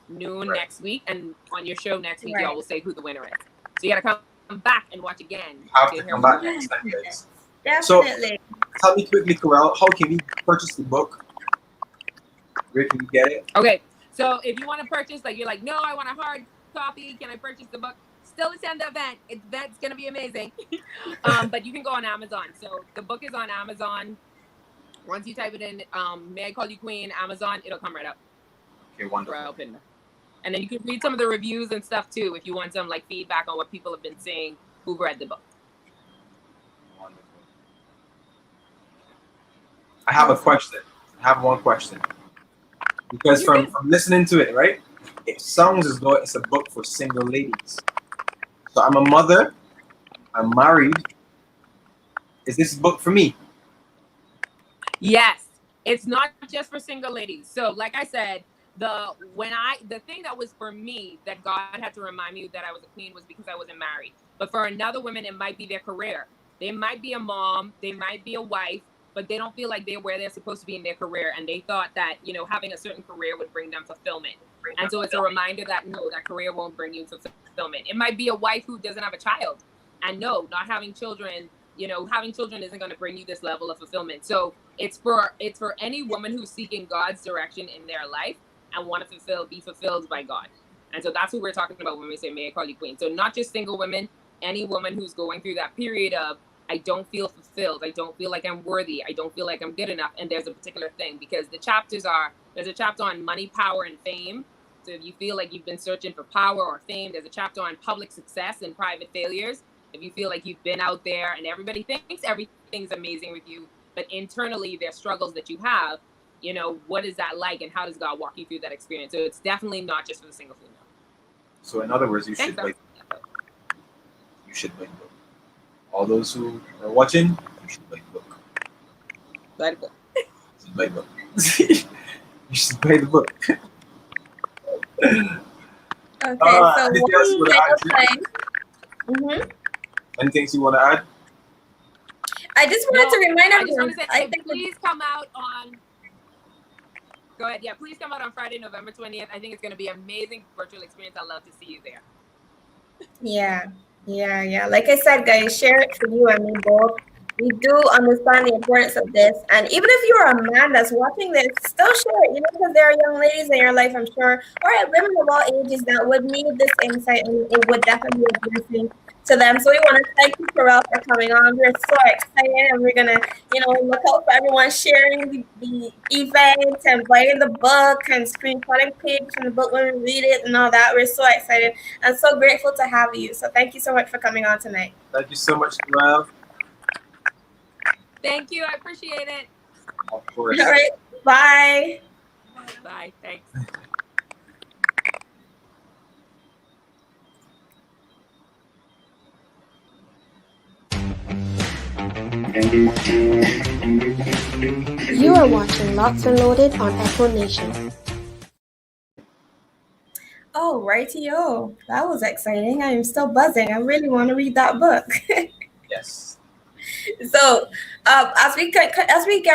noon next week. And on your show next week, y'all will say who the winner is. So you got to come back and watch again. Have to come back next time, guys. Definitely. So, tell me quickly, Corel, how can we purchase the book? Where can we get it? Okay, so if you want to purchase, like you're like, no, I want a hard copy. Can I purchase the book? Still attend the event. That's going to be amazing. But you can go on Amazon. So the book is on Amazon. Once you type it in, May I Call You Queen, Amazon, it'll come right up. Okay, wonderful. And then you can read some of the reviews and stuff too if you want some like feedback on what people have been saying who've read the book. Wonderful. I have a question. I have one question. Because from listening to it, right, it sounds as though it's a book for single ladies. So I'm a mother. I'm married. Is this book for me? Yes, it's not just for single ladies. So like I said, the thing that was for me that God had to remind me that I was a queen was because I wasn't married. But for another woman, it might be their career. They might be a mom, they might be a wife, but they don't feel like they're where they're supposed to be in their career. And they thought that, having a certain career would bring them fulfillment. And so it's a reminder that no, that career won't bring you fulfillment. It might be a wife who doesn't have a child. And no, not having children, having children isn't going to bring you this level of fulfillment. So it's for any woman who's seeking God's direction in their life and want to be fulfilled by God. And so that's what we're talking about when we say, may I call you queen. So not just single women, any woman who's going through that period of, I don't feel fulfilled. I don't feel like I'm worthy. I don't feel like I'm good enough. And there's a particular thing because there's a chapter on money, power, and fame. So if you feel like you've been searching for power or fame, there's a chapter on public success and private failures. If you feel like you've been out there and everybody thinks everything's amazing with you, but internally there's struggles that you have, what is that like and how does God walk you through that experience? So it's definitely not just for the single female. So in other words, you should buy the book. All those who are watching, you should buy the book. Buy the book. You should buy the book. You should buy the book. Okay, so anything you want to add? I just wanted to remind everyone. I think please come out on. Go ahead. Yeah, please come out on Friday, November 20th. I think it's going to be an amazing virtual experience. I'd love to see you there. Yeah. Like I said, guys, share it for you and me both. We do understand the importance of this. And even if you're a man that's watching this, still share it, because there are young ladies in your life, I'm sure, or women of all ages that would need this insight, and it would definitely be a blessing to them. So we want to thank you, Pharrell, for coming on. We're so excited, and we're going to, look out for everyone sharing the event and buying the book and screenshotting pages from the book when we read it and all that. We're so excited and so grateful to have you. So thank you so much for coming on tonight. Thank you so much, Joel. Thank you. I appreciate it. Of course. All right. Bye. Bye. Thanks. You are watching Locked and Loaded on Echo Nation. Oh, rightio. That was exciting. I am still buzzing. I really want to read that book. Yes. So, as we get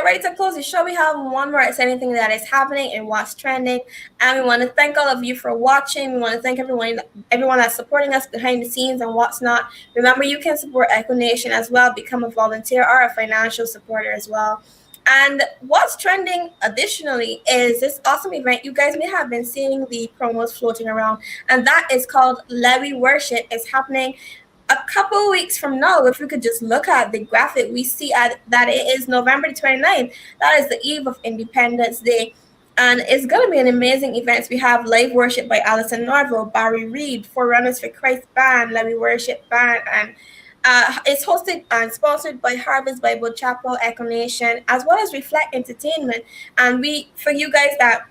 ready to close the show, we have one more exciting thing that is happening and what's trending, and we want to thank all of you for watching. We want to thank everyone that's supporting us behind the scenes and what's not. Remember, you can support Echo Nation as well, become a volunteer or a financial supporter as well. And what's trending additionally is this awesome event. You guys may have been seeing the promos floating around, and that is called Levy Worship. It's happening a couple weeks from now. If we could just look at the graphic, we see that it is November 29th. That is the eve of Independence Day. And it's going to be an amazing event. We have live worship by Alison Norville, Barry Reed, Forerunners for Christ Band, Levy Worship Band, and it's hosted and sponsored by Harvest Bible Chapel, Echo Nation, as well as Reflect Entertainment. And for you guys that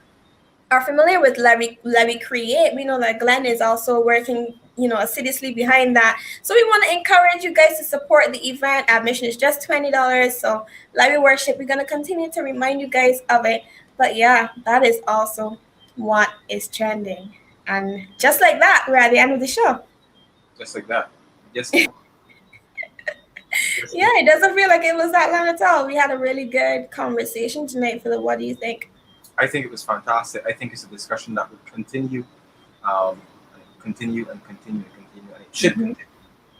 are familiar with Levy Create, we know that Glenn is also working, assiduously behind that. So we want to encourage you guys to support the event. Admission is just $20. So Levy Worship, we're going to continue to remind you guys of it. But yeah, that is also what is trending. And just like that, we're at the end of the show. Just like that. Yes. Yeah, it doesn't feel like it was that long at all. We had a really good conversation tonight, Philip. What do you think? I think it was fantastic. I think it's a discussion that will continue, and continue, and it should continue,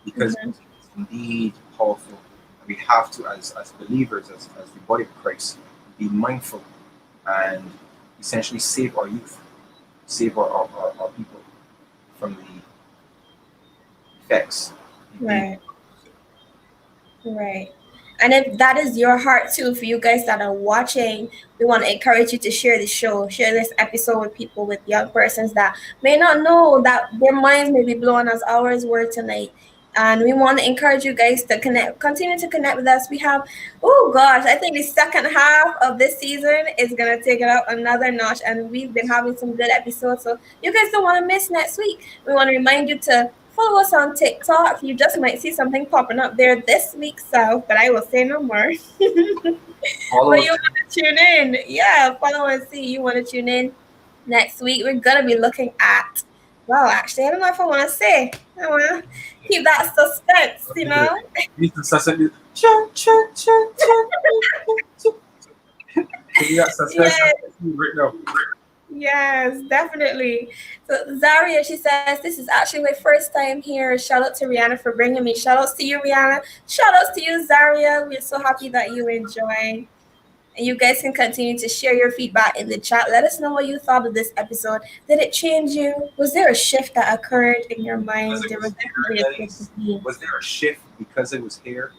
because it's indeed powerful. We have to, as believers, as the body of Christ, be mindful and essentially save our youth, save our people from the effects. Right. Right. And if that is your heart too, for you guys that are watching, we want to encourage you to share the show, share this episode with people, with young persons that may not know, that their minds may be blown as ours were tonight. And we want to encourage you guys to continue to connect with us. We have, I think the second half of this season is going to take it up another notch. And we've been having some good episodes. So you guys don't want to miss next week. We want to remind you to follow us on TikTok. You just might see something popping up there this week, but I will say no more. But you want to tune in. Yeah, follow and see. You want to tune in next week. We're going to be looking at, actually, I don't know if I want to say. I want to keep that suspense, You need to suspense. Yes. Right now. Yes, definitely. So Zaria, she says, this is actually my first time here. Shout out to Rihanna for bringing me. Shout outs to you, Rihanna. Shout outs to you, Zaria. We're so happy that you enjoy. And you guys can continue to share your feedback in the chat. Let us know what you thought of this episode. Did it change you? Was there a shift that occurred in your mind? Was there a shift because it was here?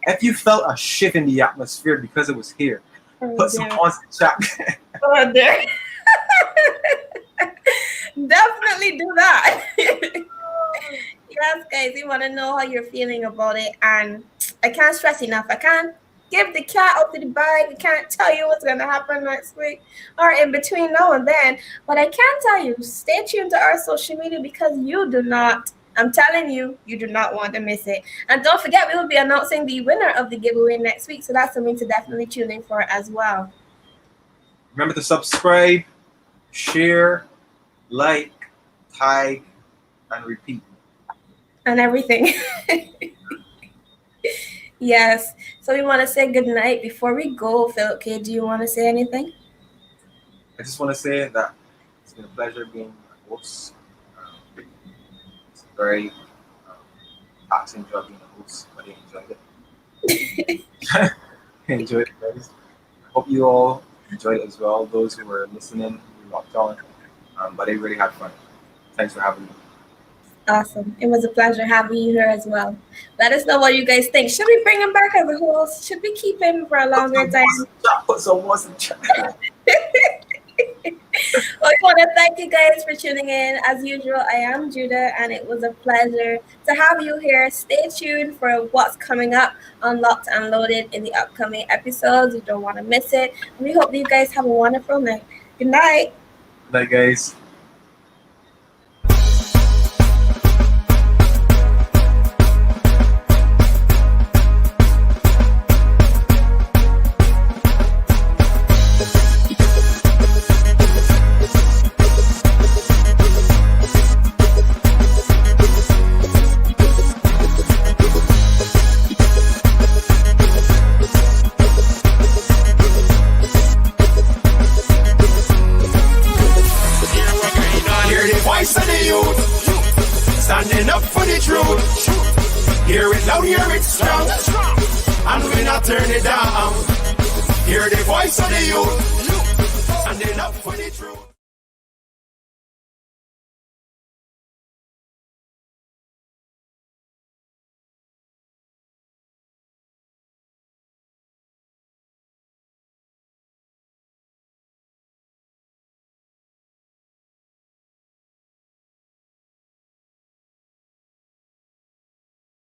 If you felt a shift in the atmosphere because it was here, put some on the chat. Oh, there. Definitely do that. Yes, guys, we want to know how you're feeling about it. And I can't stress enough. I can't give the cat out to the bag. I can't tell you what's going to happen next week or in between now and then. But I can tell you, stay tuned to our social media, because I'm telling you, you do not want to miss it. And don't forget, we will be announcing the winner of the giveaway next week. So that's something to definitely tune in for as well. Remember to subscribe, share, like, tag, and repeat. And everything. Yes. So we want to say good night before we go. Philip K., do you want to say anything? I just want to say that it's been a pleasure being a host. It's very taxing job being a host, but they enjoyed it. Enjoyed it, guys. I hope you all enjoyed it as well. Those who were listening, who locked on, but they really had fun. Thanks for having me. Awesome. It was a pleasure having you here as well. Let us know what you guys think. Should we bring him back as a host? Should we keep him for a longer time? Put some more in chat. Well, I want to thank you guys for tuning in. As usual, I am Judah, and it was a pleasure to have you here. Stay tuned for what's coming up on Locked and Loaded in the upcoming episodes. You don't want to miss it. And we hope you guys have a wonderful night. Good night. Good night, guys. Standing up for the truth. Hear it loud, hear it strong. And we not turn it down. Hear the voice of the youth. Standing up for the truth.